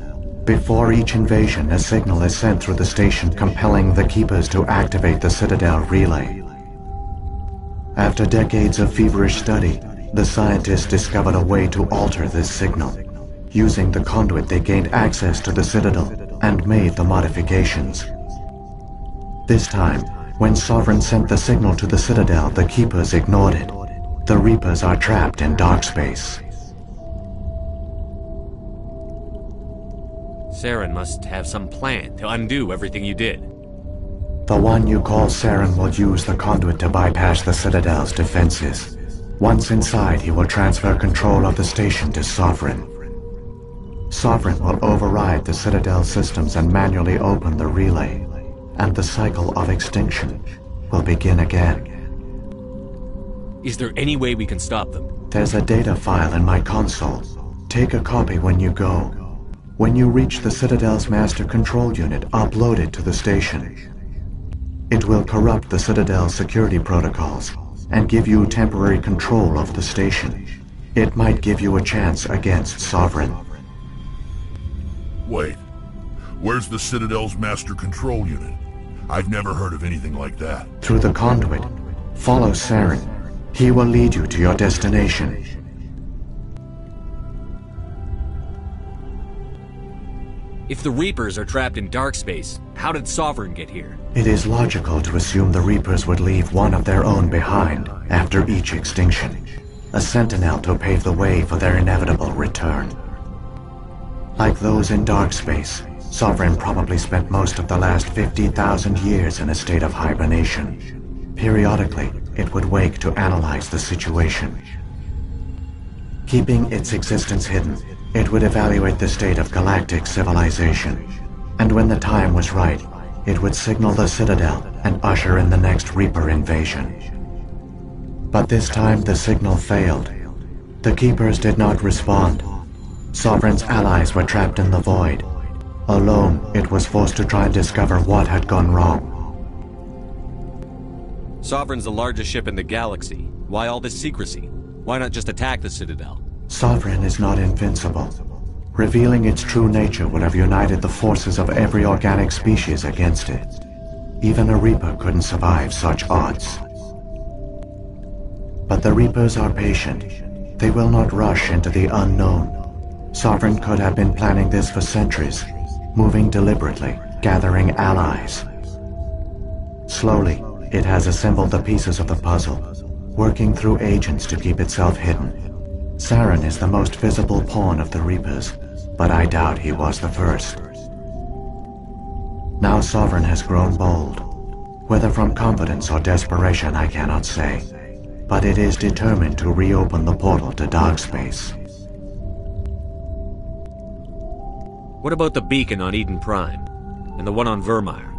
Before each invasion, a signal is sent through the station compelling the Keepers to activate the Citadel relay. After decades of feverish study, the scientists discovered a way to alter this signal. Using the conduit, they gained access to the Citadel and made the modifications. This time, when Sovereign sent the signal to the Citadel, the Keepers ignored it. The Reapers are trapped in dark space. Saren must have some plan to undo everything you did. The one you call Saren will use the conduit to bypass the Citadel's defenses. Once inside, he will transfer control of the station to Sovereign. Sovereign will override the Citadel systems and manually open the relay, and the cycle of extinction will begin again. Is there any way we can stop them? There's a data file in my console. Take a copy when you go. When you reach the Citadel's master control unit, upload it to the station. It will corrupt the Citadel's security protocols and give you temporary control of the station. It might give you a chance against Sovereign. Wait, where's the Citadel's master control unit? I've never heard of anything like that. Through the conduit, follow Saren. He will lead you to your destination. If the Reapers are trapped in dark space, how did Sovereign get here? It is logical to assume the Reapers would leave one of their own behind after each extinction. A sentinel to pave the way for their inevitable return. Like those in dark space, Sovereign probably spent most of the last 50,000 years in a state of hibernation. Periodically, it would wake to analyze the situation. Keeping its existence hidden, it would evaluate the state of galactic civilization. And when the time was right, it would signal the Citadel and usher in the next Reaper invasion. But this time the signal failed. The Keepers did not respond. Sovereign's allies were trapped in the void. Alone, it was forced to try and discover what had gone wrong. Sovereign's the largest ship in the galaxy. Why all this secrecy? Why not just attack the Citadel? Sovereign is not invincible. Revealing its true nature would have united the forces of every organic species against it. Even a Reaper couldn't survive such odds. But the Reapers are patient. They will not rush into the unknown. Sovereign could have been planning this for centuries, moving deliberately, gathering allies. Slowly, it has assembled the pieces of the puzzle, working through agents to keep itself hidden. Saren is the most visible pawn of the Reapers, but I doubt he was the first. Now Sovereign has grown bold. Whether from confidence or desperation, I cannot say. but it is determined to reopen the portal to dark space. What about the beacon on Eden Prime? And the one on Vermeer?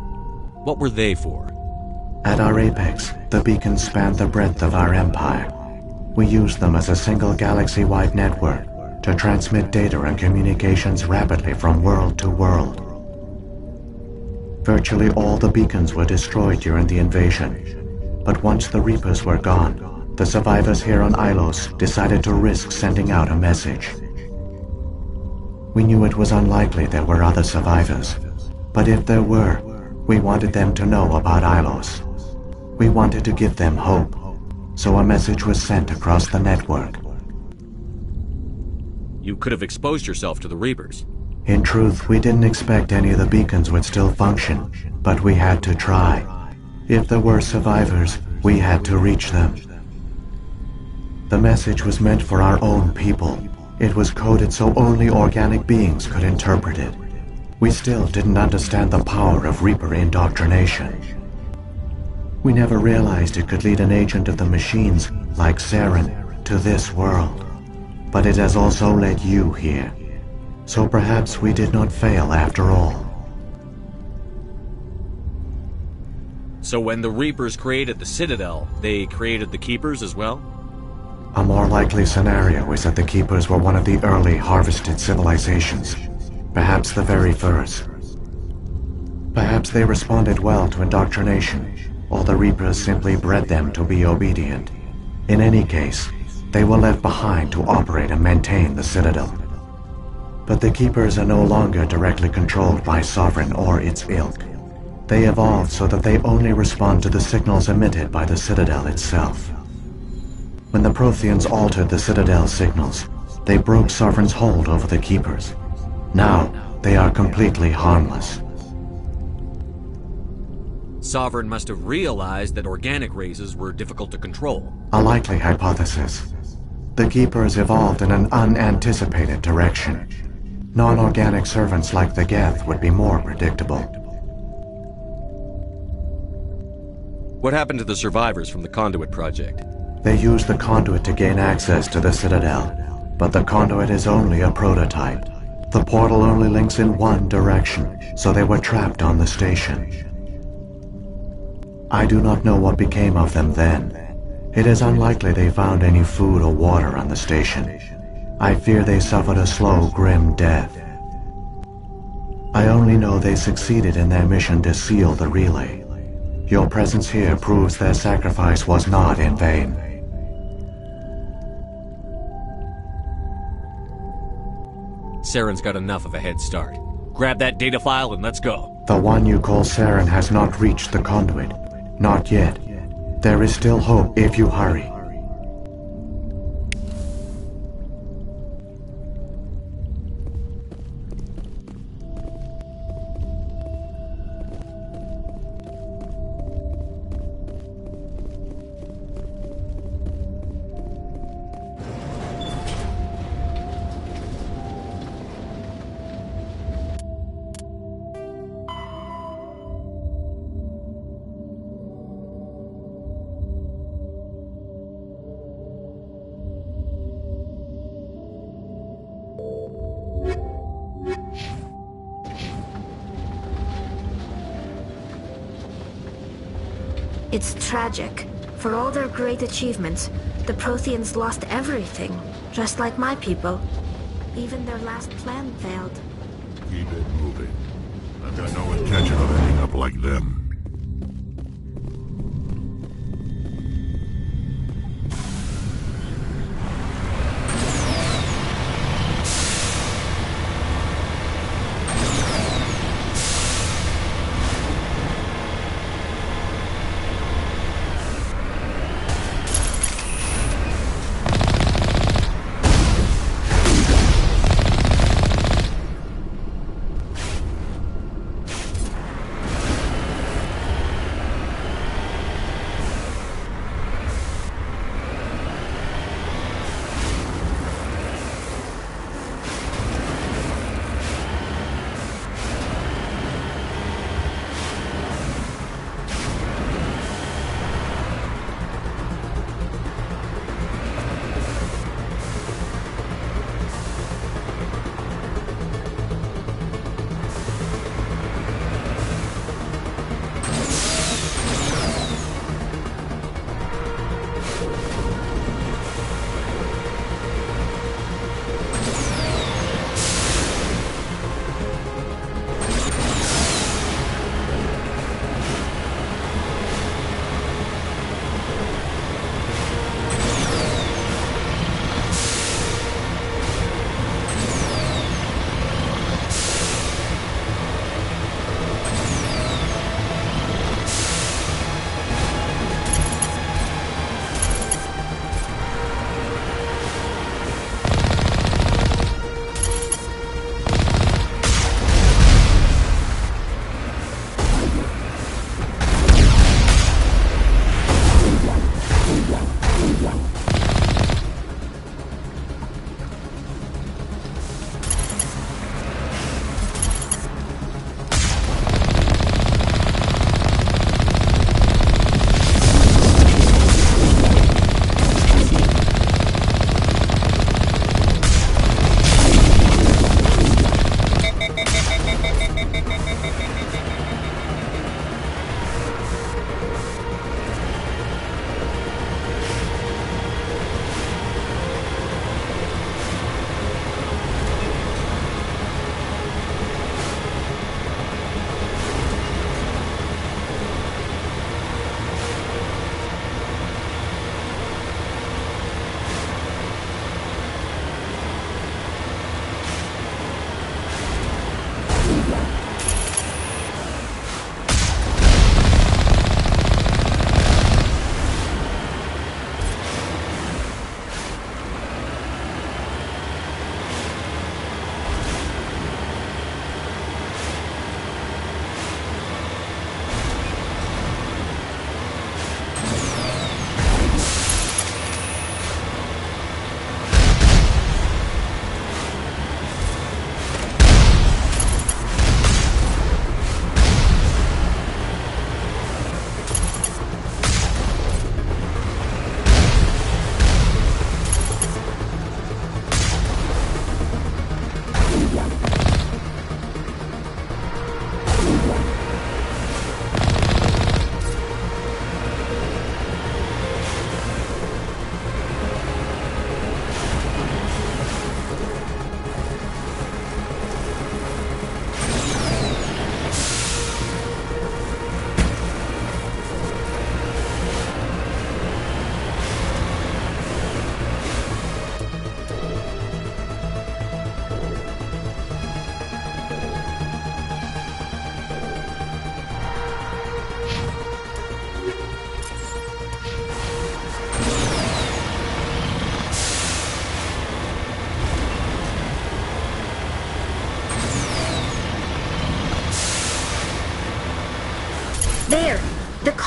What were they for? At our apex, the beacons spanned the breadth of our empire. We used them as a single galaxy-wide network to transmit data and communications rapidly from world to world. Virtually all the beacons were destroyed during the invasion, but once the Reapers were gone, the survivors here on Ilos decided to risk sending out a message. We knew it was unlikely there were other survivors, but if there were, we wanted them to know about Ilos. We wanted to give them hope, so a message was sent across the network. You could have exposed yourself to the Reapers. In truth, we didn't expect any of the beacons would still function, but we had to try. If there were survivors, we had to reach them. The message was meant for our own people. It was coded so only organic beings could interpret it. We still didn't understand the power of Reaper indoctrination. We never realized it could lead an agent of the machines, like Saren, to this world. But it has also led you here. So perhaps we did not fail after all. So when the Reapers created the Citadel, they created the Keepers as well? A more likely scenario is that the Keepers were one of the early harvested civilizations, perhaps the very first. Perhaps they responded well to indoctrination, or the Reapers simply bred them to be obedient. In any case, they were left behind to operate and maintain the Citadel. But the Keepers are no longer directly controlled by Sovereign or its ilk. They evolved so that they only respond to the signals emitted by the Citadel itself. When the Protheans altered the Citadel's signals, they broke Sovereign's hold over the Keepers. Now, they are completely harmless. Sovereign must have realized that organic races were difficult to control. A likely hypothesis. The Keepers evolved in an unanticipated direction. Non-organic servants like the Geth would be more predictable. What happened to the survivors from the Conduit project? They used the Conduit to gain access to the Citadel, but the Conduit is only a prototype. The portal only links in one direction, so they were trapped on the station. I do not know what became of them then. It is unlikely they found any food or water on the station. I fear they suffered a slow, grim death. I only know they succeeded in their mission to seal the relay. Your presence here proves their sacrifice was not in vain. Saren's got enough of a head start. Grab that data file and let's go. The one you call Saren has not reached the Conduit. Not yet. There is still hope if you hurry. It's tragic. For all their great achievements, the Protheans lost everything, just like my people. Even their last plan failed. Keep it moving. I've got no intention of ending up like them.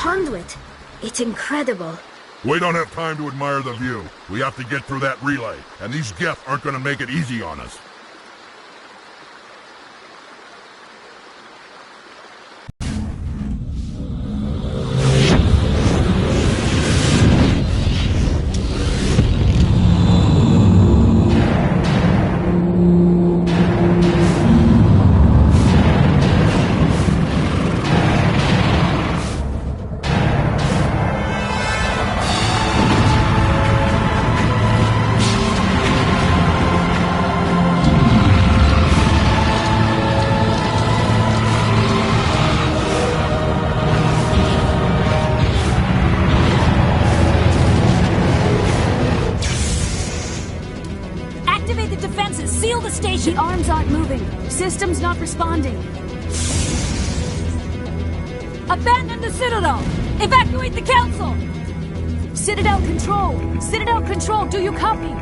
conduit. It's incredible. We don't have time to admire the view. We have to get through that relay, and these Geth aren't gonna make it easy on us. Activate the defenses! Seal the station! The arms aren't moving. Systems not responding. Abandon the Citadel! Evacuate the Council! Citadel Control! Citadel Control, do you copy?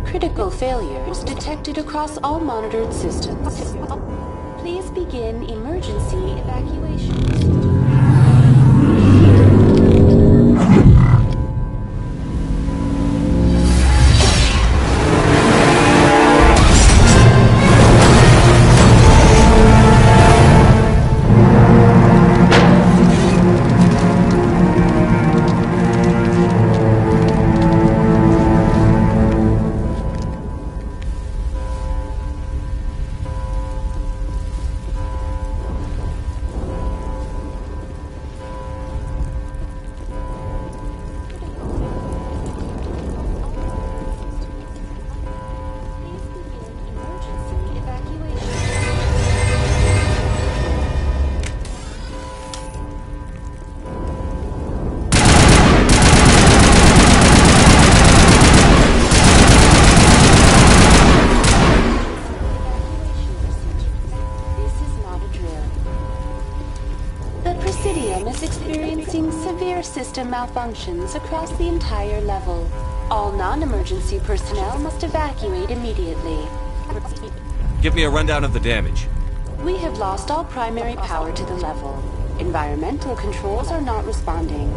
Critical failures detected across all monitored systems. Please begin emergency evacuation. System malfunctions across the entire level. All non-emergency personnel must evacuate immediately. Give me a rundown of the damage. We have lost all primary power to the level. Environmental controls are not responding.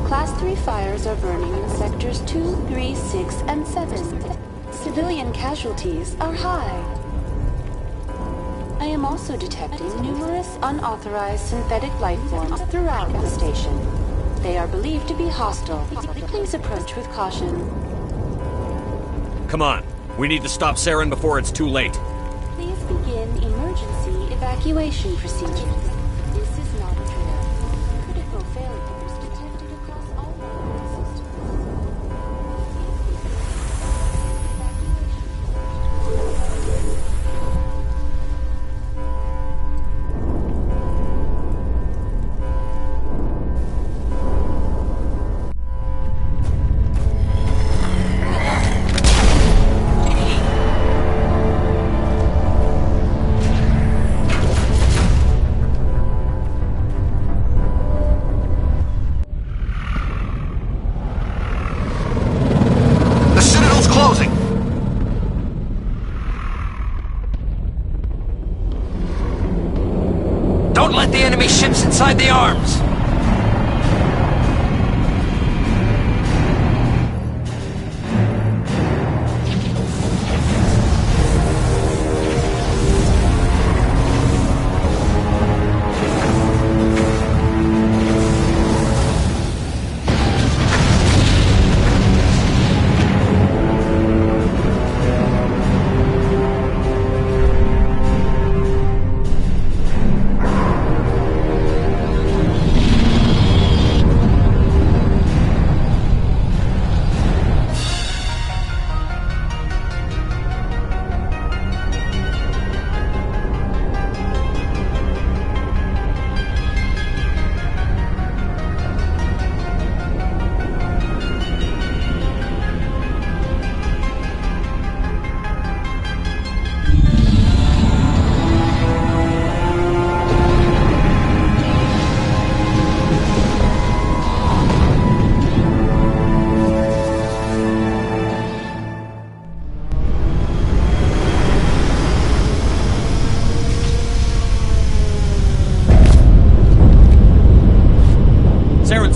Class 3 fires are burning in sectors 2, 3, 6, and 7. Civilian casualties are high. I am also detecting numerous unauthorized synthetic life forms throughout the station. They are believed to be hostile. Please approach with caution. Come on. We need to stop Saren before it's too late. Please begin emergency evacuation procedures. This is not a drill. Critical failures detected across all monitored systems. Don't let the enemy ships inside the arms!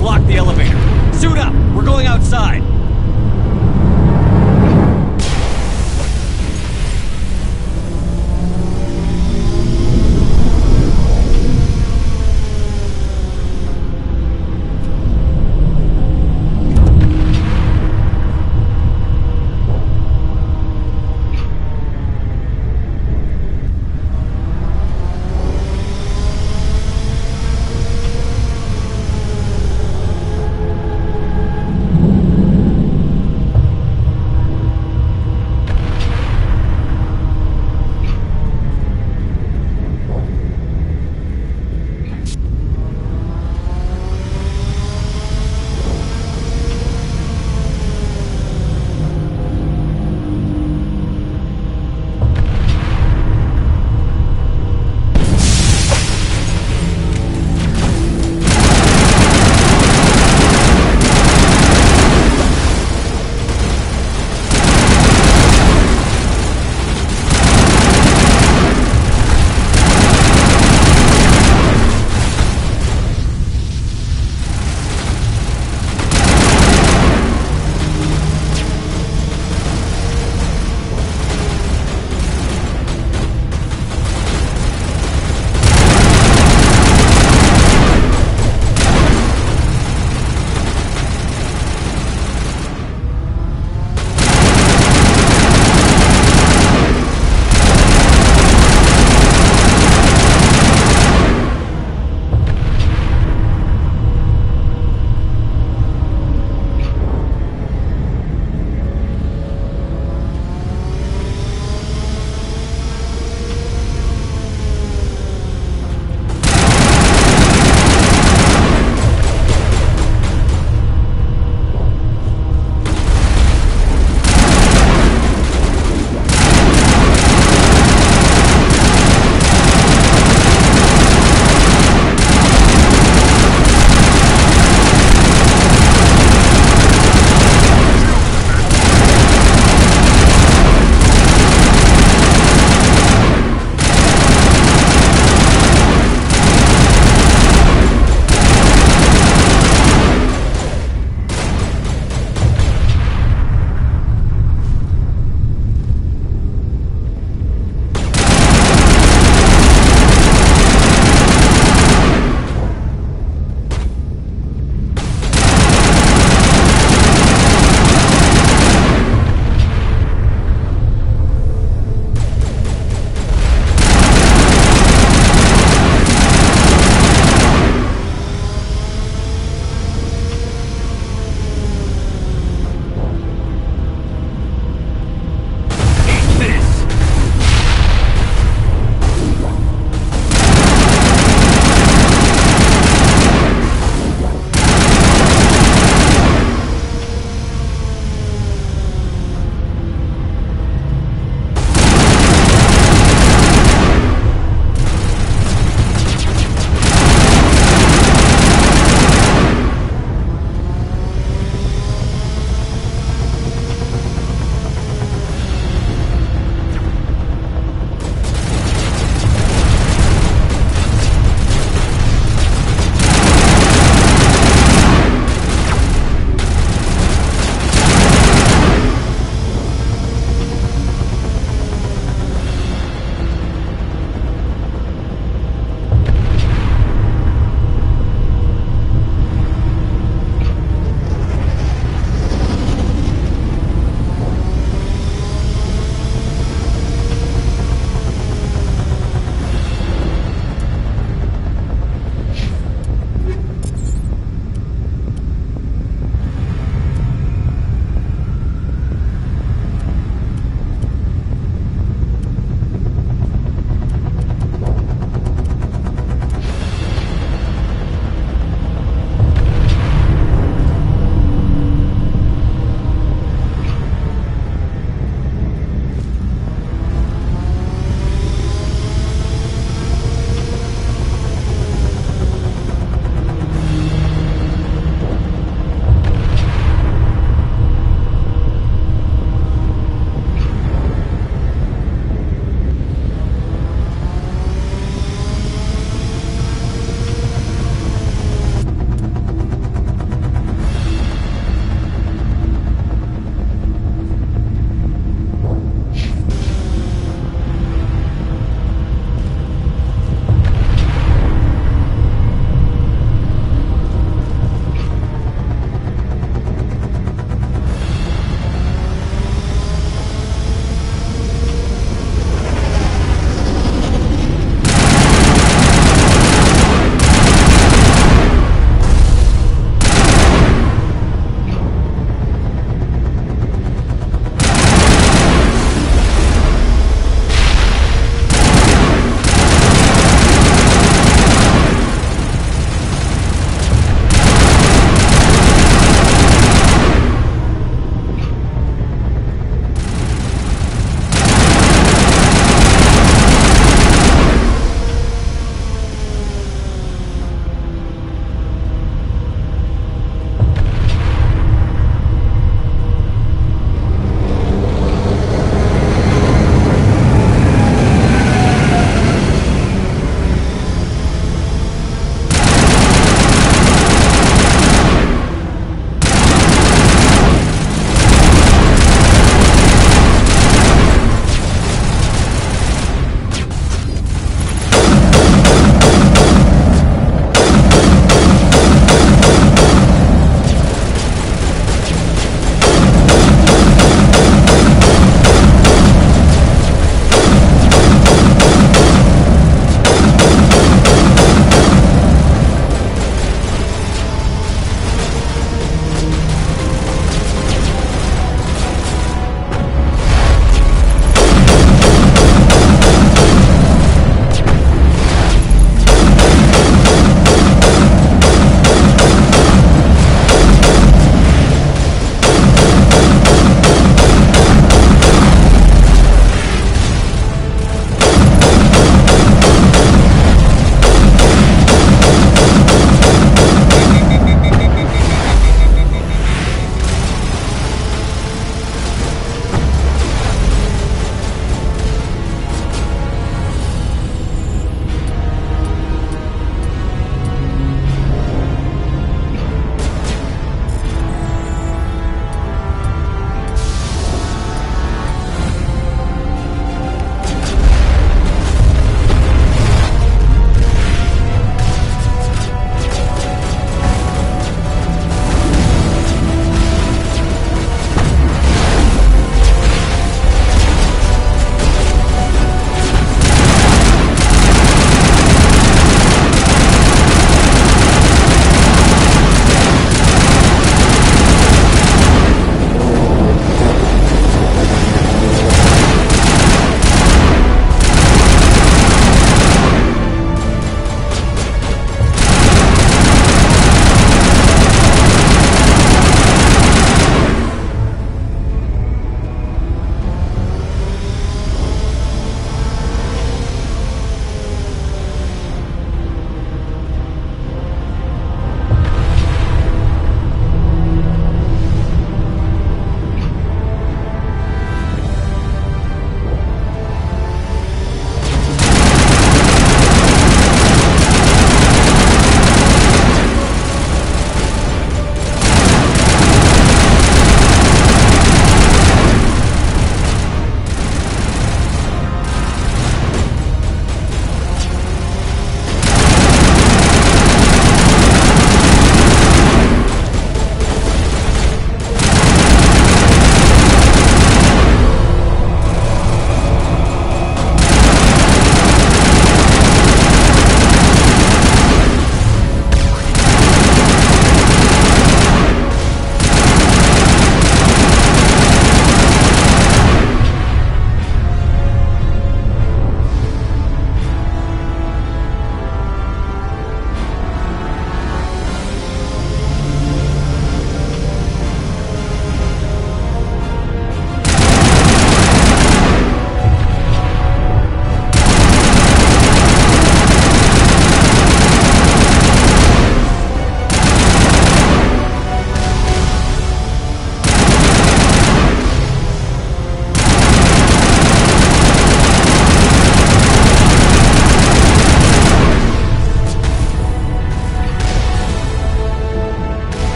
Lock the elevator. Suit up! We're going outside!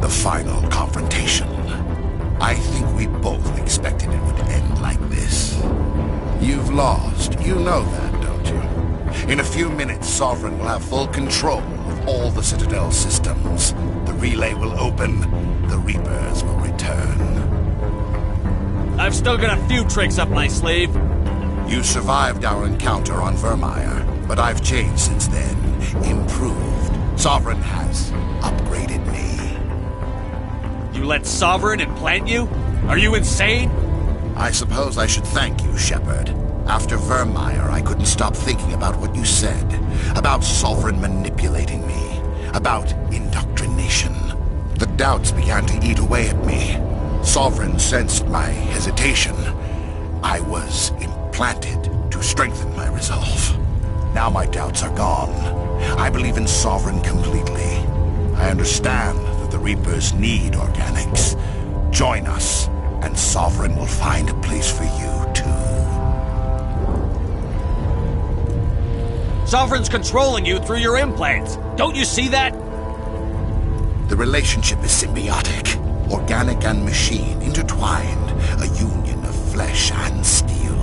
The final confrontation. I think we both expected it would end like this. You've lost. You know that, don't you? In a few minutes, Sovereign will have full control of all the Citadel systems. The relay will open. The Reapers will return. I've still got a few tricks up my sleeve. You survived our encounter on Vermeer, but I've changed since then. Improved. Sovereign has upgraded me. You let Sovereign implant you? Are you insane? I suppose I should thank you, Shepard. After Vermeer, I couldn't stop thinking about what you said. About Sovereign manipulating me. About indoctrination. The doubts began to eat away at me. Sovereign sensed my hesitation. I was implanted to strengthen my resolve. Now my doubts are gone. I believe in Sovereign completely. I understand that the Reapers need organics. Join us, and Sovereign will find a place for you, too. Sovereign's controlling you through your implants. Don't you see that? The relationship is symbiotic. Organic and machine intertwined. A union of flesh and steel.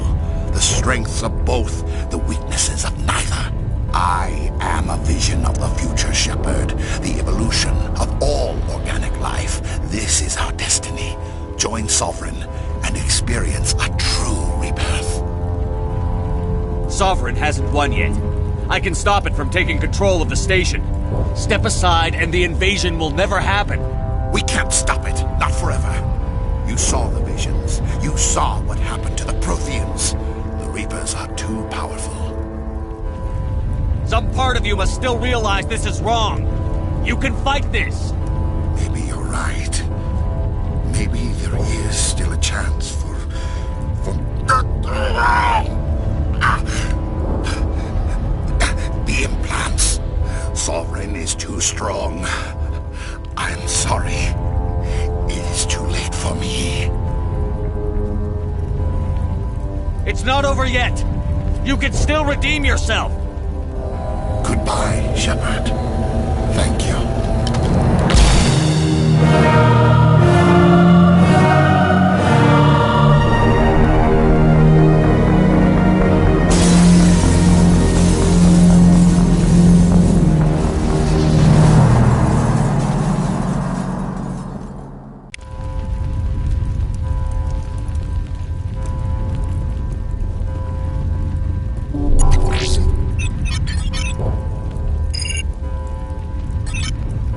The strengths of both, the weaknesses of neither. I am a vision of the future, Shepard. The evolution of all organic life. This is our destiny. Join Sovereign and experience a true rebirth. Sovereign hasn't won yet. I can stop it from taking control of the station. Step aside and the invasion will never happen. We can't stop it. Not forever. You saw the visions. You saw what happened to the Protheans. The Reapers are too powerful. Some part of you must still realize this is wrong. You can fight this. Maybe you're right. Maybe there is still a chance for... The implants. Sovereign is too strong. I'm sorry. It is too late for me. It's not over yet. You can still redeem yourself. Goodbye, Shepard. Thank you.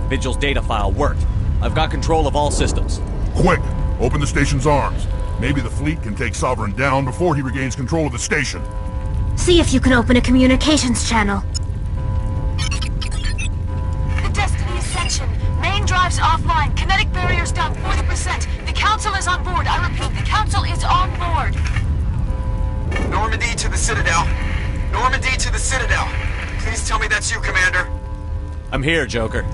Vigil's data file worked. I've got control of all systems. Quick! Open the station's arms. Maybe the fleet can take Sovereign down before he regains control of the station. See if you can open a communications channel. The Destiny Ascension. Main drives offline. Kinetic barriers down 40%. The Council is on board. I repeat, the Council is on board. Normandy to the Citadel. Normandy to the Citadel. Please tell me that's you, Commander. I'm here, Joker.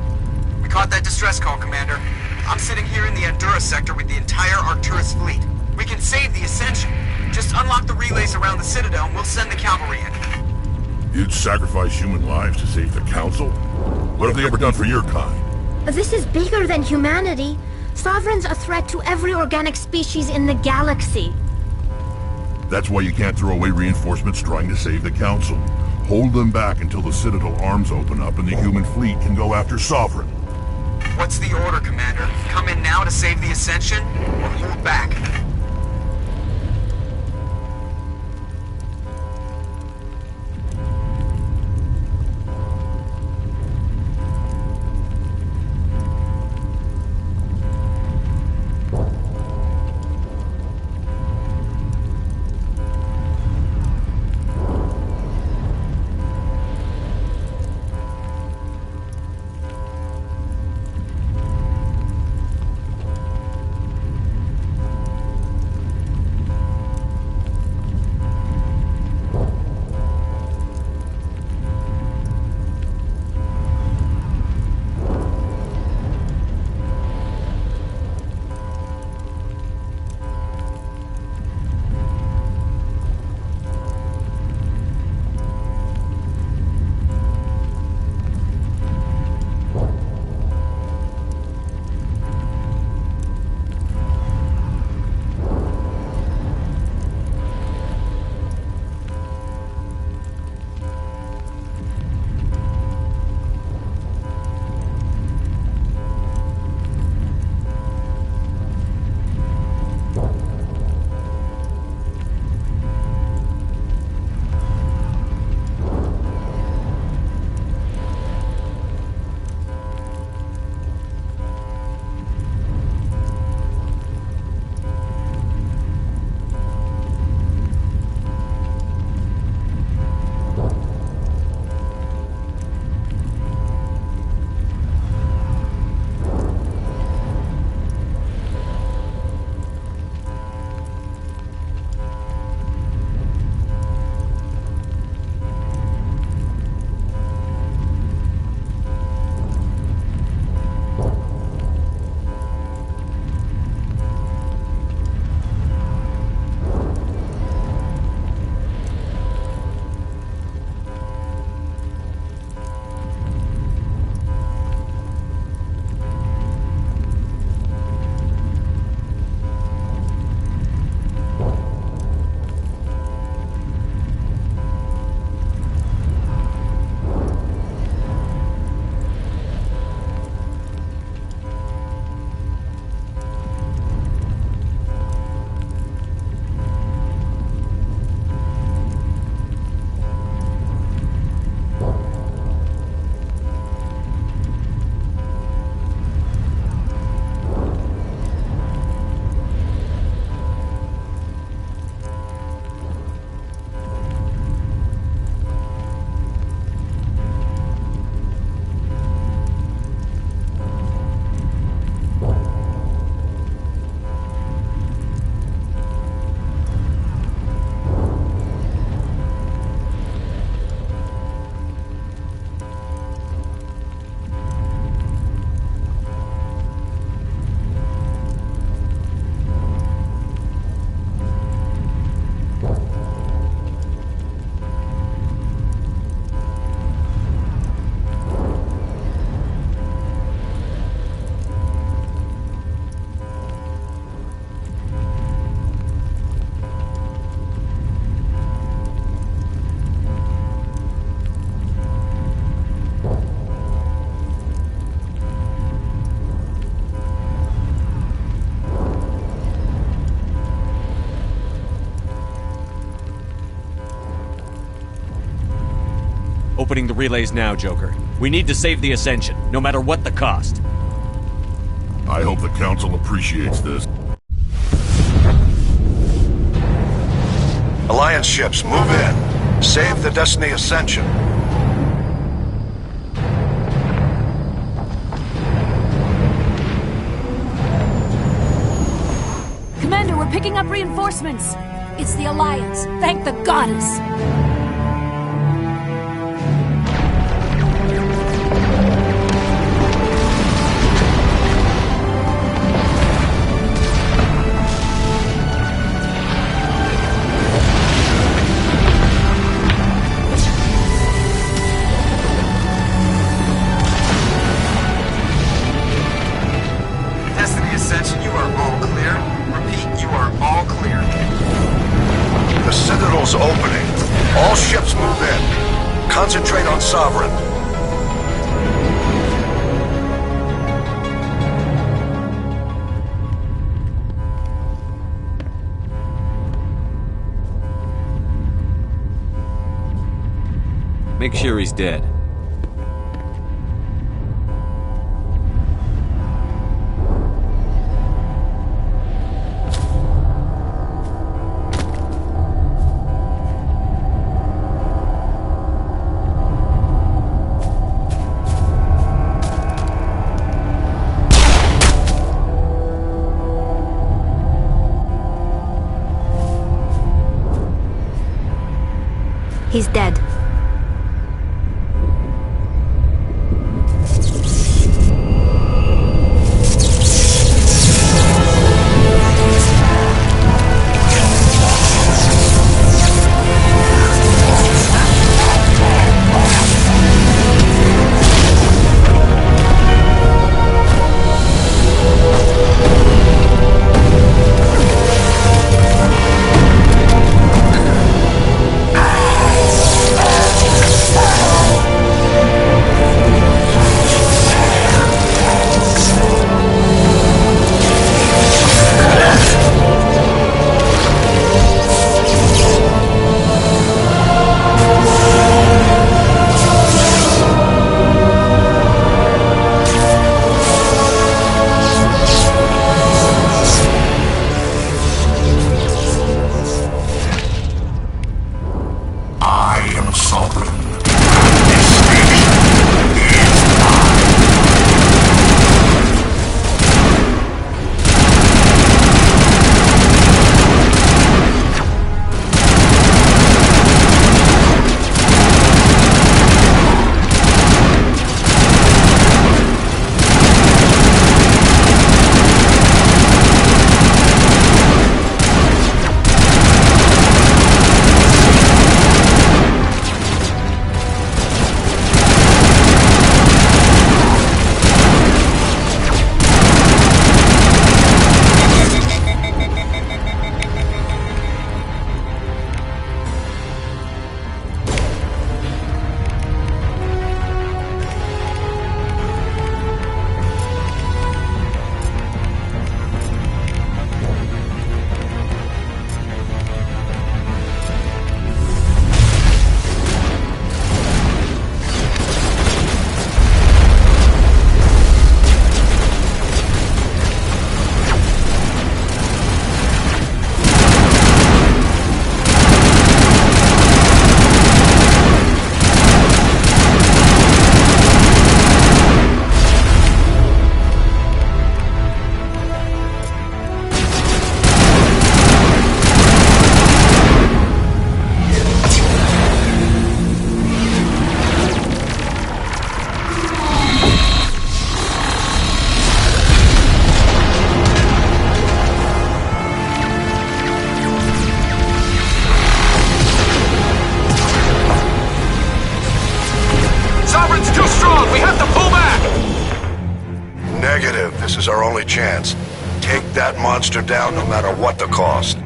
We caught that distress call, Commander. I'm sitting here in the Endura sector with the entire Arcturus fleet. We can save the Ascension. Just unlock the relays around the Citadel and we'll send the cavalry in. You'd sacrifice human lives to save the Council? What have they ever done for your kind? This is bigger than humanity. Sovereign's a threat to every organic species in the galaxy. That's why you can't throw away reinforcements trying to save the Council. Hold them back until the Citadel arms open up and the human fleet can go after Sovereign. What's the order, Commander? Come in now to save the Ascension, or hold back? Opening the relays now, Joker. We need to save the Ascension, no matter what the cost. I hope the Council appreciates this. Alliance ships, move in. Save the Destiny Ascension. Commander, we're picking up reinforcements. It's the Alliance. Thank the goddess. Destiny Ascension, you are all clear. Repeat, you are all clear. The Citadel's opening. All ships move in. Concentrate on Sovereign. Make sure he's dead. He's dead. This is our only chance. Take that monster down no matter what the cost.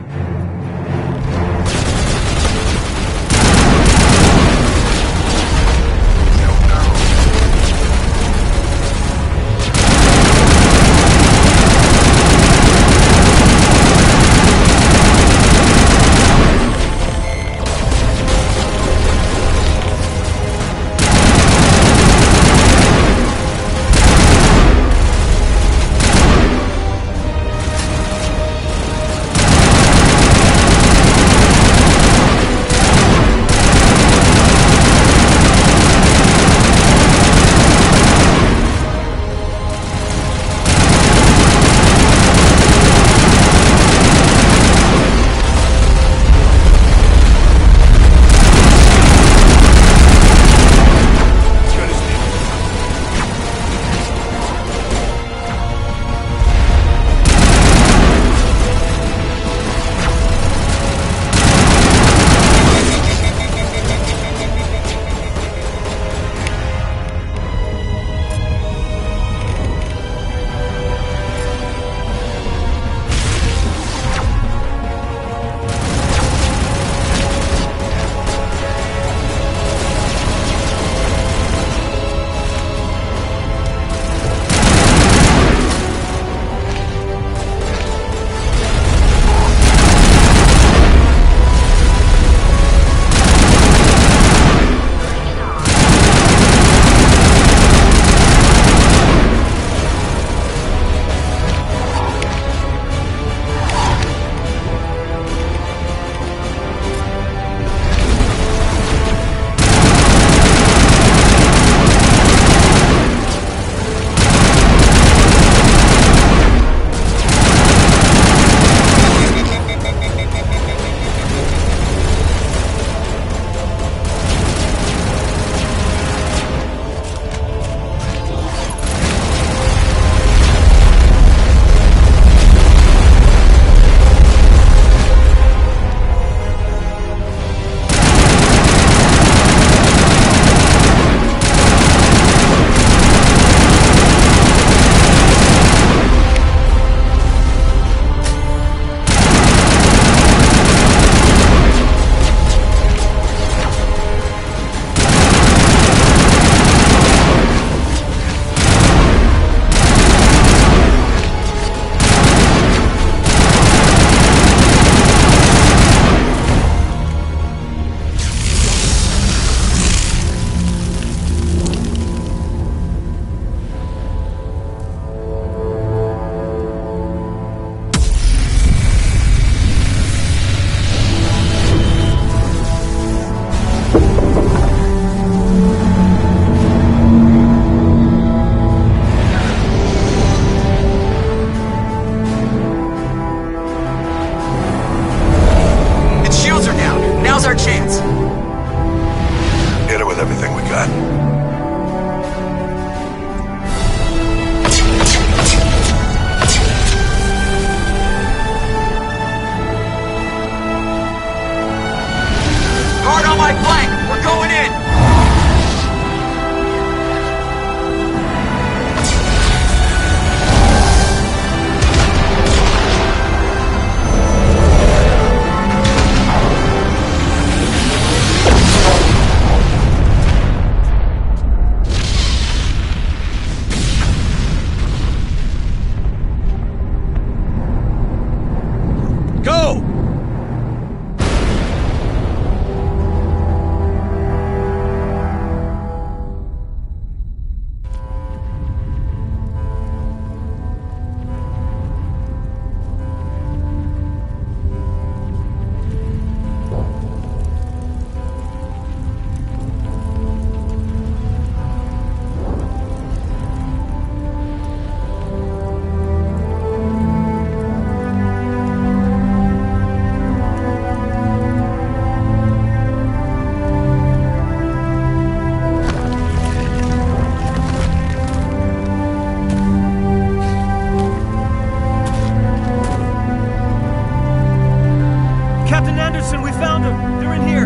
Anderson, we found them! They're in here!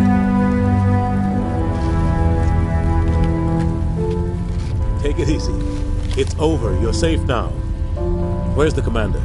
Take it easy. It's over. You're safe now. Where's the commander?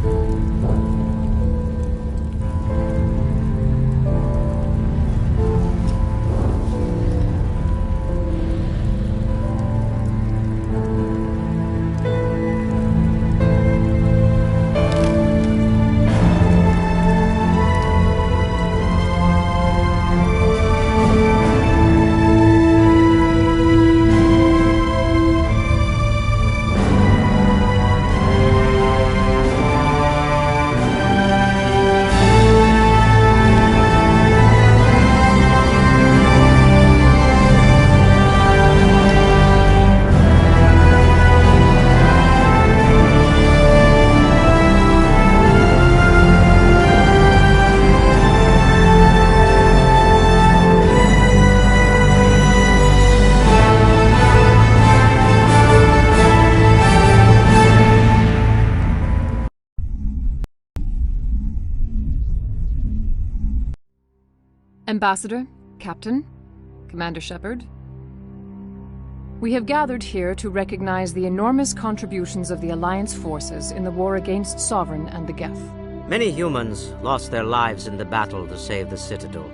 Ambassador, Captain, Commander Shepard, we have gathered here to recognize the enormous contributions of the Alliance forces in the war against Sovereign and the Geth. Many humans lost their lives in the battle to save the Citadel.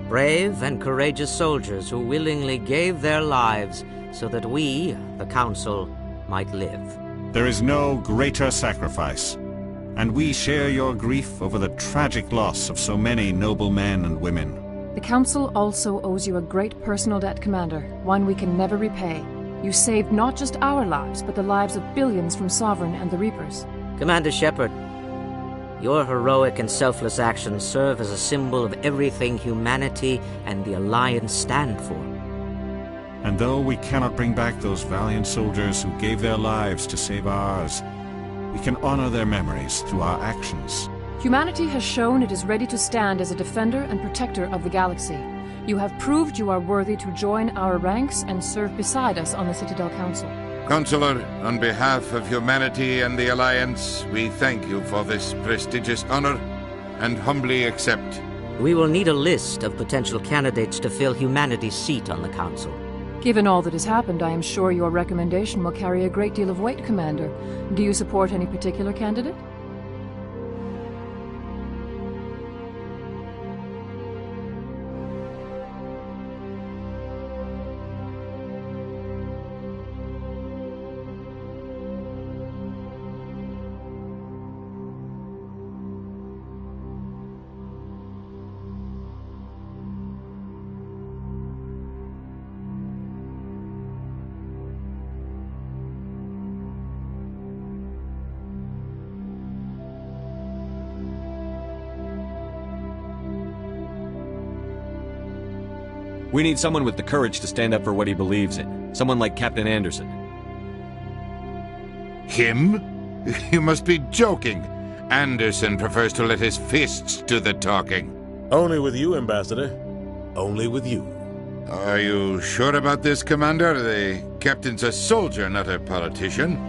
Brave and courageous soldiers who willingly gave their lives so that we, the Council, might live. There is no greater sacrifice, and we share your grief over the tragic loss of so many noble men and women. The Council also owes you a great personal debt, Commander, one we can never repay. You saved not just our lives, but the lives of billions from Sovereign and the Reapers. Commander Shepard, your heroic and selfless actions serve as a symbol of everything humanity and the Alliance stand for. And though we cannot bring back those valiant soldiers who gave their lives to save ours, we can honor their memories through our actions. Humanity has shown it is ready to stand as a defender and protector of the galaxy. You have proved you are worthy to join our ranks and serve beside us on the Citadel Council. Counselor, on behalf of humanity and the Alliance, we thank you for this prestigious honor and humbly accept. We will need a list of potential candidates to fill humanity's seat on the Council. Given all that has happened, I am sure your recommendation will carry a great deal of weight, Commander. Do you support any particular candidate? We need someone with the courage to stand up for what he believes in. Someone like Captain Anderson. Him? You must be joking. Anderson prefers to let his fists do the talking. Only with you, Ambassador. Only with you. Are you sure about this, Commander? The captain's a soldier, not a politician.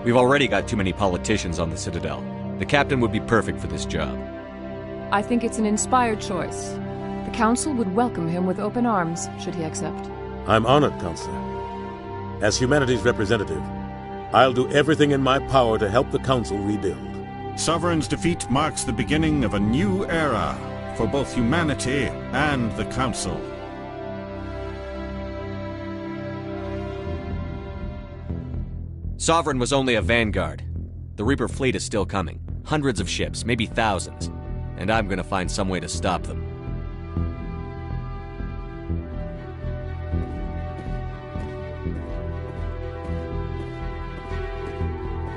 We've already got too many politicians on the Citadel. The captain would be perfect for this job. I think it's an inspired choice. The Council would welcome him with open arms, should he accept. I'm honored, Counselor. As humanity's representative, I'll do everything in my power to help the Council rebuild. Sovereign's defeat marks the beginning of a new era for both humanity and the Council. Sovereign was only a vanguard. The Reaper fleet is still coming. Hundreds of ships, maybe thousands. And I'm gonna find some way to stop them.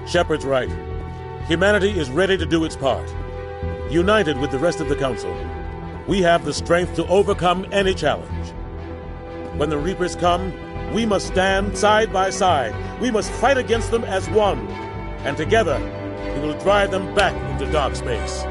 Shepard's right. Humanity is ready to do its part. United with the rest of the Council, we have the strength to overcome any challenge. When the Reapers come, we must stand side by side. We must fight against them as one. And together, we will drive them back into dark space.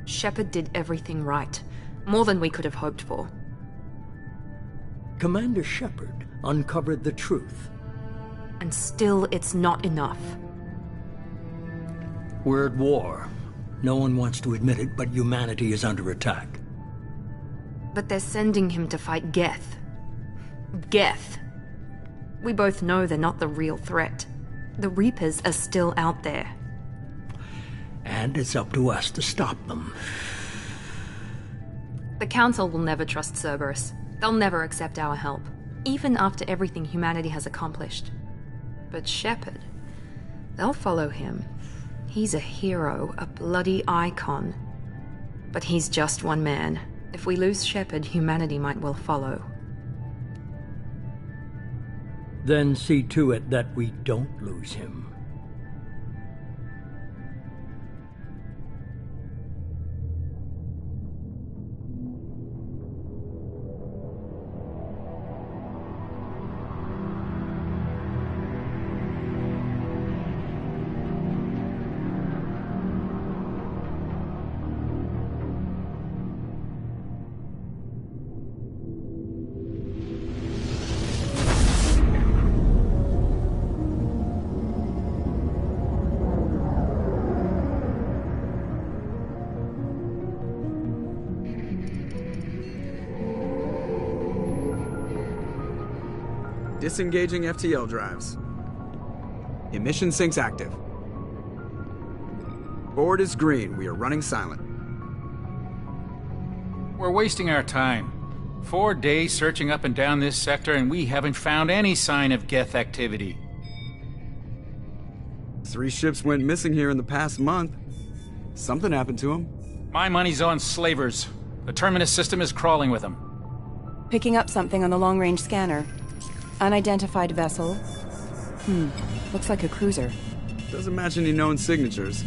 Shepard did everything right. More than we could have hoped for. Commander Shepard uncovered the truth. And still, it's not enough. We're at war. No one wants to admit it, but humanity is under attack. But they're sending him to fight Geth. Geth. We both know they're not the real threat. The Reapers are still out there. And it's up to us to stop them. The Council will never trust Cerberus. They'll never accept our help, even after everything humanity has accomplished. But Shepard, they'll follow him. He's a hero, a bloody icon. But he's just one man. If we lose Shepard, humanity might well follow. Then see to it that we don't lose him. Disengaging FTL drives. Emission sinks active. Board is green. We are running silent. We're wasting our time. 4 days searching up and down this sector, and we haven't found any sign of Geth activity. 3 ships went missing here in the past month. Something happened to them. My money's on slavers. The Terminus system is crawling with them. Picking up something on the long-range scanner. Unidentified vessel. Looks like a cruiser. Doesn't match any known signatures.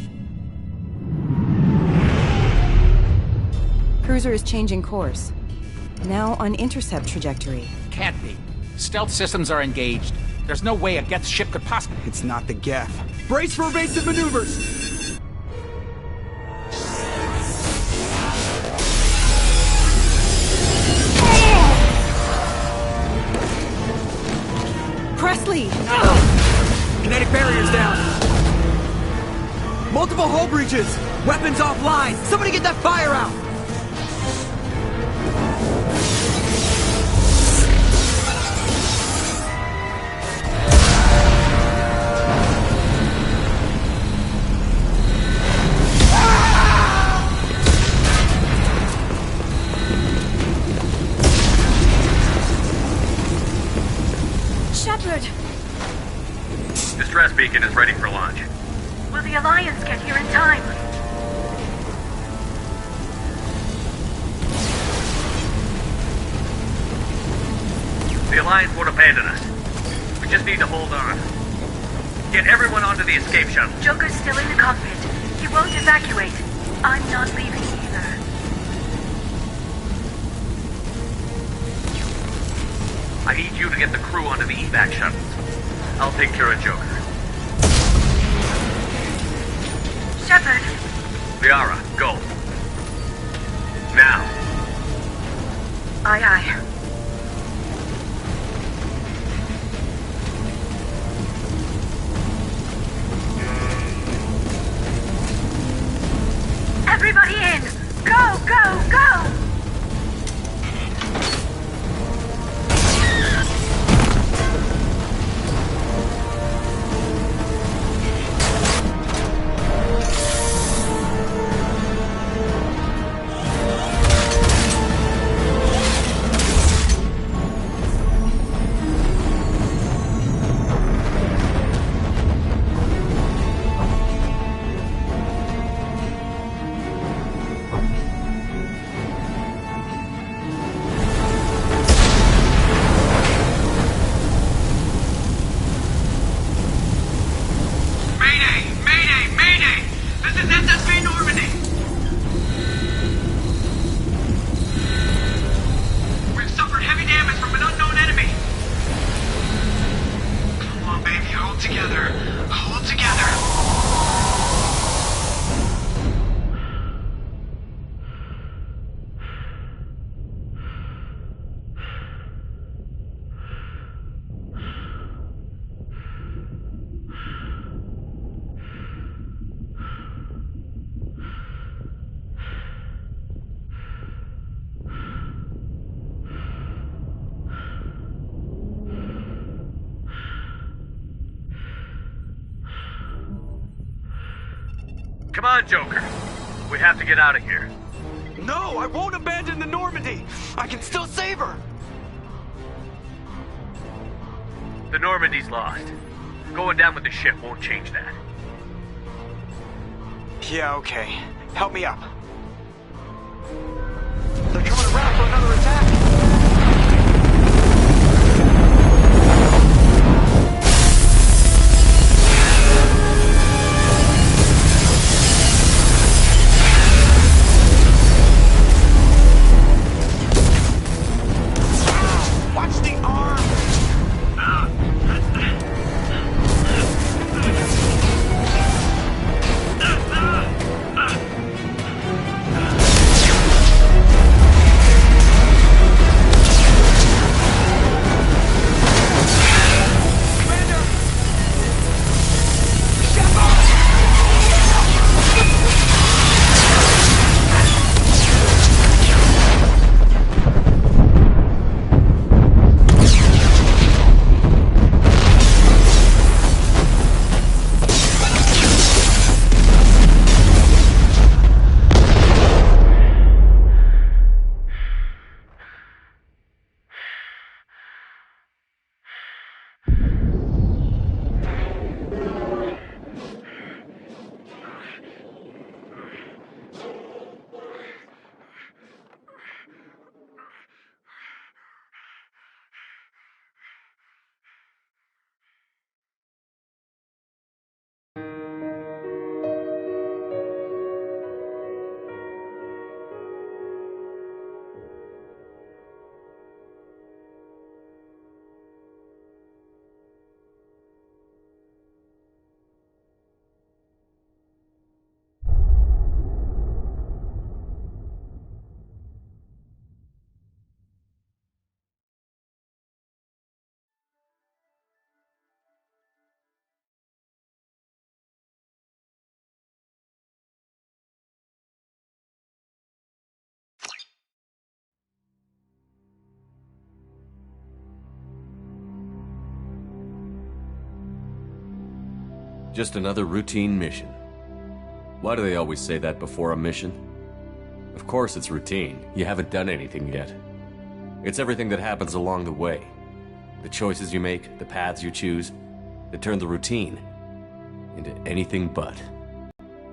Cruiser is changing course. Now on intercept trajectory. Can't be. Stealth systems are engaged. There's no way a Geth ship could possibly... It's not the Geth. Brace for evasive maneuvers! Presley! Kinetic barriers down! Multiple hull breaches! Weapons offline! Somebody get that fire out! Shepard! Distress beacon is ready for launch. Will the Alliance get here in time? The Alliance won't abandon us. We just need to hold on. Get everyone onto the escape shuttle. Joker's still in the cockpit. He won't evacuate. I'm not leaving either. I need you to get the crew onto the evac shuttles. I'll take care of Joker. Shepard! Liara, go. Now. Aye, aye. Everybody in! Go, go, go! Come on, Joker. We have to get out of here. No, I won't abandon the Normandy. I can still save her. The Normandy's lost. Going down with the ship won't change that. Yeah, okay. Help me up. They're coming around for another attack. Just another routine mission. Why do they always say that before a mission? Of course it's routine. You haven't done anything yet. It's everything that happens along the way. The choices you make, the paths you choose, that turn the routine into anything but.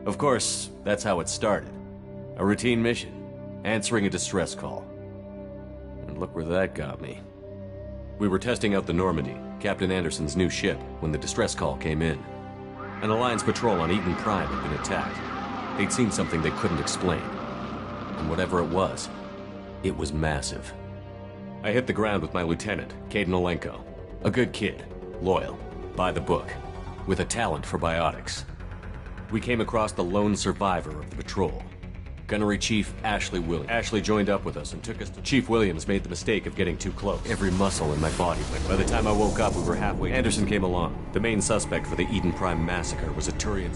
Of course, that's how it started. A routine mission, answering a distress call. And look where that got me. We were testing out the Normandy, Captain Anderson's new ship, when the distress call came in. An Alliance patrol on Eden Prime had been attacked. They'd seen something they couldn't explain. And whatever it was massive. I hit the ground with my lieutenant, Caden Olenko. A good kid, loyal, by the book, with a talent for biotics. We came across the lone survivor of the patrol, Gunnery Chief Ashley Williams. Ashley joined up with us and took us to... Chief Williams made the mistake of getting too close. Every muscle in my body went. By the time I woke up, we were halfway. Anderson came along. The main suspect for the Eden Prime massacre was a Turian...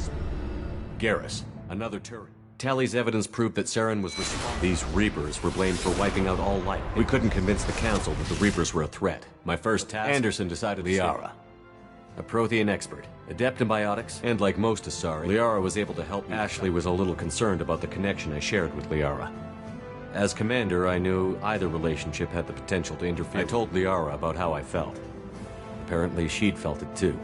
Garrus, another Turian. Tally's evidence proved that Saren was responsible. These Reapers were blamed for wiping out all life. We couldn't convince the Council that the Reapers were a threat. My first task... Anderson decided Liara, a Prothean expert, adept in biotics, and like most Asari, Liara was able to help me. Ashley was a little concerned about the connection I shared with Liara. As commander, I knew either relationship had the potential to interfere. I told Liara about how I felt. Apparently, she'd felt it too.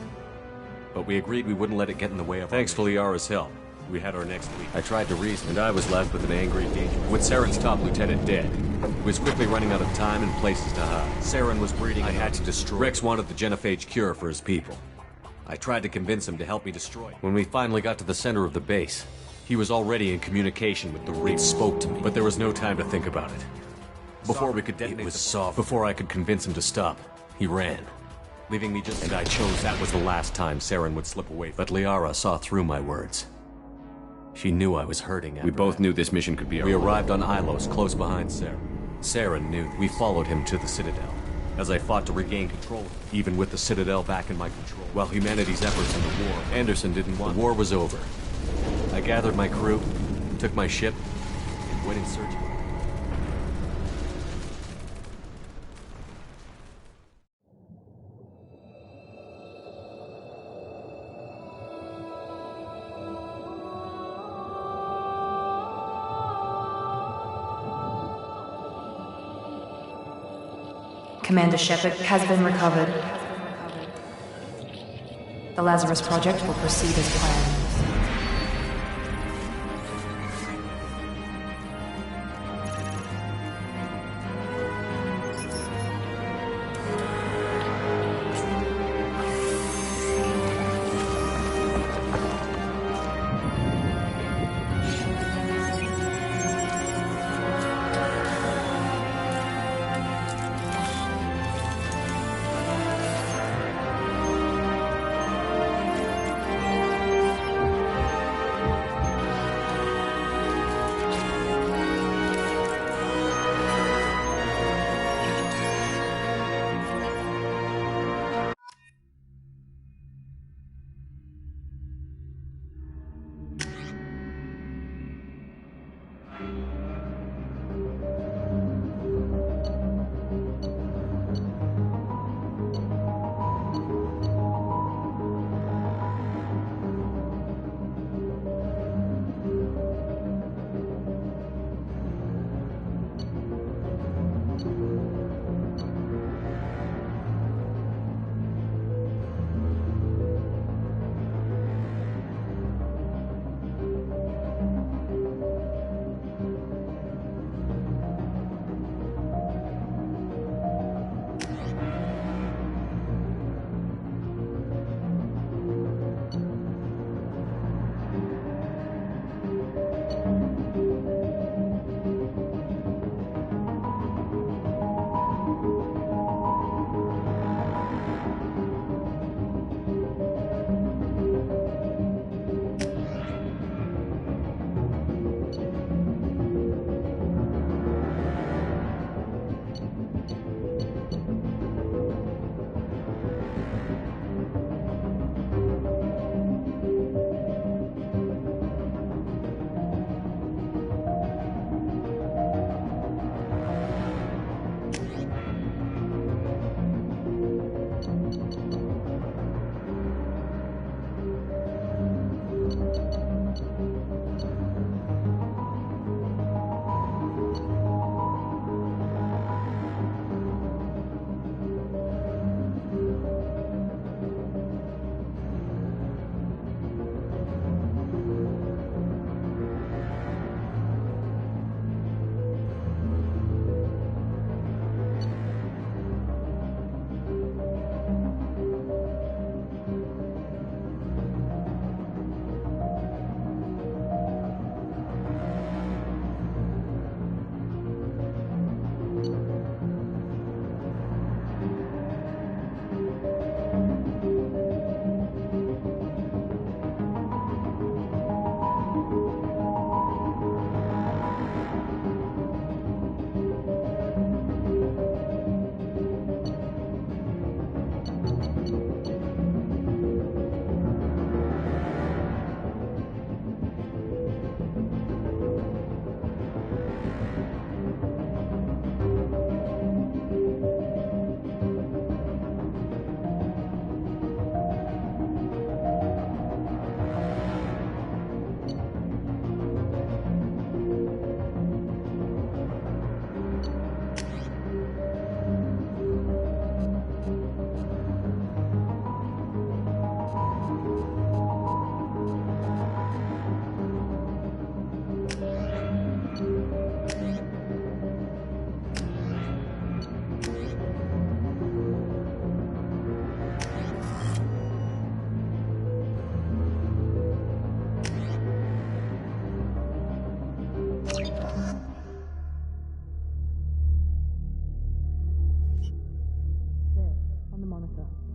But we agreed we wouldn't let it get in the way of... Thanks to Liara's help, we had our next lead. I tried to reason, and I was left with an angry danger. With Saren's top lieutenant dead, he was quickly running out of time and places to hide. Saren was breeding. I had to destroy. Rex wanted the genophage cure for his people. I tried to convince him to help me destroy it. When we finally got to the center of the base, he was already in communication with the Reap. Spoke to me, but there was no time to think about it. Before we could detonate, it was soft. Before I could convince him to stop, he ran, leaving me just... And I chose that was the last time Saren would slip away. But Liara saw through my words. She knew I was hurting. We both knew this mission could be... We arrived on Ilos, close behind Saren. Saren knew. We followed him to the Citadel. As I fought to regain control, even with the Citadel back in my control. While humanity's efforts in the war, Anderson didn't want... The war was over. I gathered my crew, took my ship, and went in search of it. Commander Shepard has been recovered. The Lazarus Project will proceed as planned.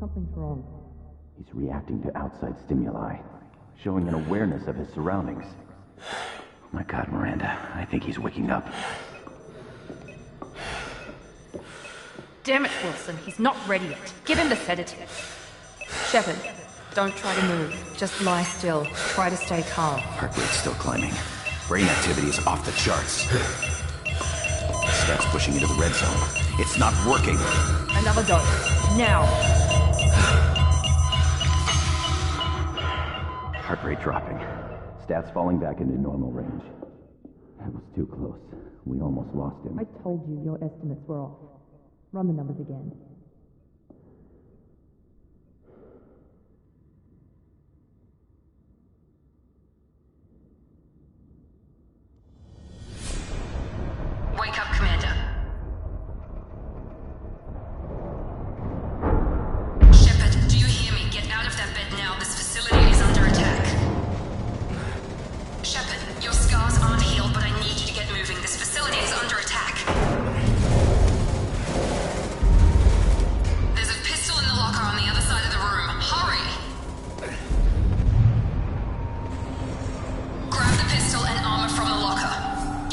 Something's wrong. He's reacting to outside stimuli, showing an awareness of his surroundings. Oh my God, Miranda, I think he's waking up. Damn it, Wilson, he's not ready yet. Give him the sedative. Shepard, don't try to move. Just lie still. Try to stay calm. Heart rate's still climbing. Brain activity is off the charts. Steps pushing into the red zone. It's not working. Another dose. Now. Heart rate dropping. Stats falling back into normal range. That was too close. We almost lost him. I told you your estimates were off. Run the numbers again. Wake up, Commander. Shepard, do you hear me? Get out of that bed now. This facility is under attack. Shepard, your scars aren't healed, but I need you to get moving. This facility is under attack. There's a pistol in the locker on the other side of the room. Hurry! Grab the pistol and armor from the locker.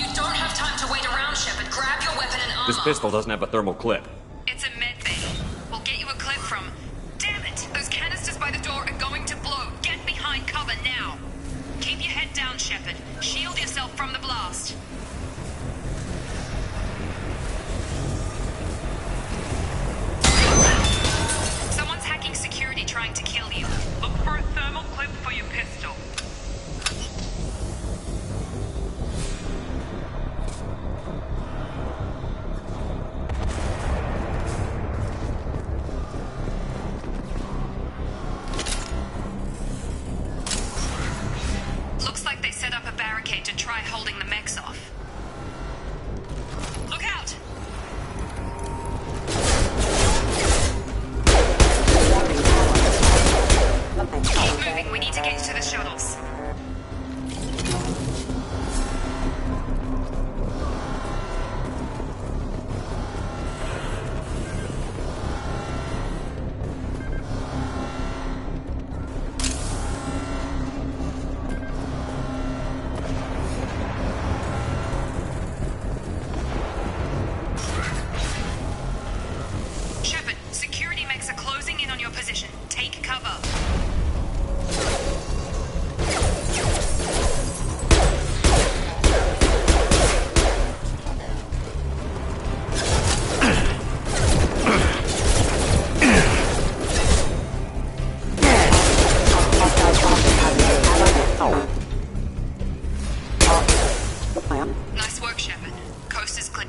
You don't have time to wait around, Shepard. Grab your weapon and armor. This pistol doesn't have a thermal clip. It's a med bay. We'll get you a clip from... Damn it! Those canisters by the door are going to blow. Get behind cover now. Keep your head down, Shepard. Shield yourself from the blast. Someone's hacking security trying to kill you. Look for a thermal clip for your pistol. Looks like they set up a barricade to try holding the mechs off. Look out! Keep moving, we need to get you to the shuttles. Shepard, security mechs are closing in on your position. Take cover. Nice work, Shepard. Coast is clear.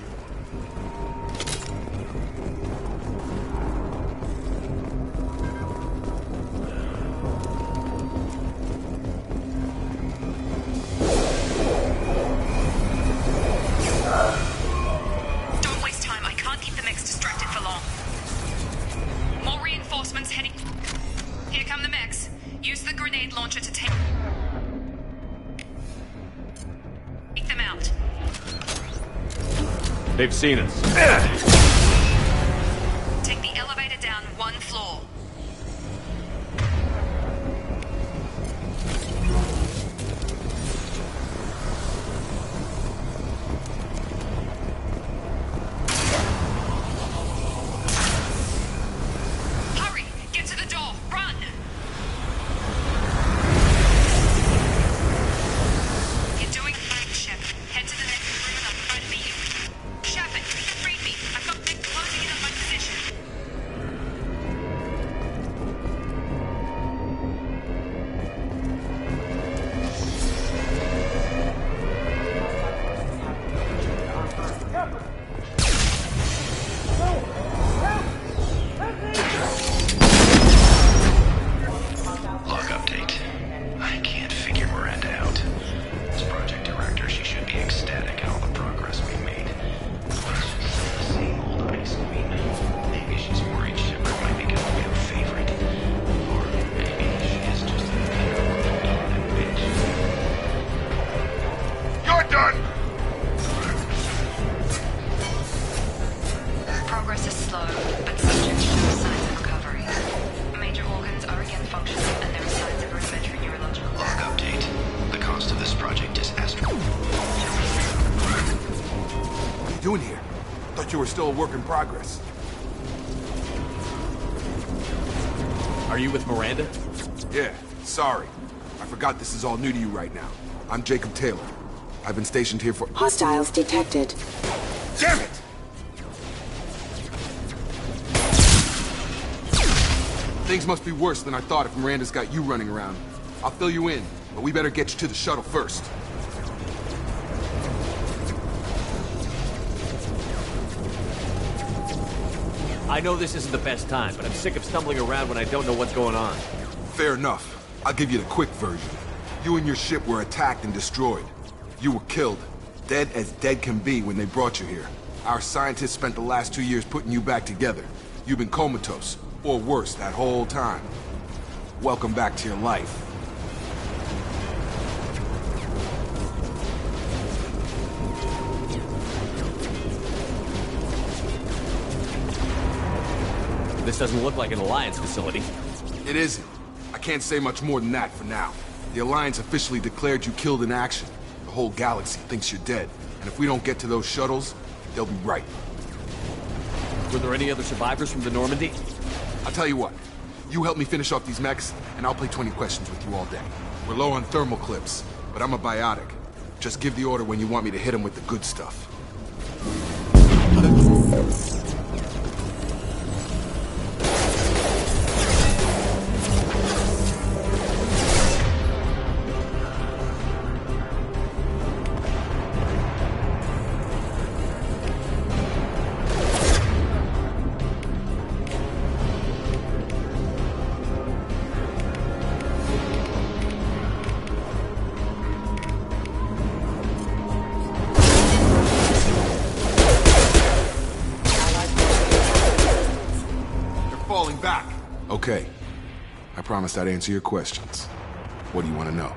Don't waste time. I can't keep the mechs distracted for long. More reinforcements heading... Here come the mechs. Use the grenade launcher to take them out. They've seen us. Take the elevator down one floor. Hurry! Get to the door! Run! You're doing fine, Shepard. Head to the next room and I'll try to meet you. Shepard, read me. I've got Nick closing in on my position. Log update. I can't figure Miranda out. As project director, she should be ecstatic at all the progress we made. But she's still the same old ice queen. Maybe she's worried Shepard might become a new favorite. Or maybe she is just a cold-hearted bitch. You're done! Progress is slow, but subjects show signs of recovery. Major organs are again functioning, and there are signs of rudimentary neurological... Log update. The cost of this project is astronomical. What are you doing here? Thought you were still a work in progress. Are you with Miranda? Yeah, sorry. I forgot this is all new to you right now. I'm Jacob Taylor. I've been stationed here for... Hostiles detected. Damn it! Things must be worse than I thought if Miranda's got you running around. I'll fill you in, but we better get you to the shuttle first. I know this isn't the best time, but I'm sick of stumbling around when I don't know what's going on. Fair enough. I'll give you the quick version. You and your ship were attacked and destroyed. You were killed. Dead as dead can be when they brought you here. Our scientists spent the last 2 years putting you back together. You've been comatose, or worse, that whole time. Welcome back to your life. This doesn't look like an Alliance facility. It isn't. I can't say much more than that for now. The Alliance officially declared you killed in action. The whole galaxy thinks you're dead. And if we don't get to those shuttles, they'll be right. Were there any other survivors from the Normandy? I'll tell you what. You help me finish off these mechs, and I'll play 20 questions with you all day. We're low on thermal clips, but I'm a biotic. Just give the order when you want me to hit them with the good stuff. Okay. I promised I'd answer your questions. What do you want to know?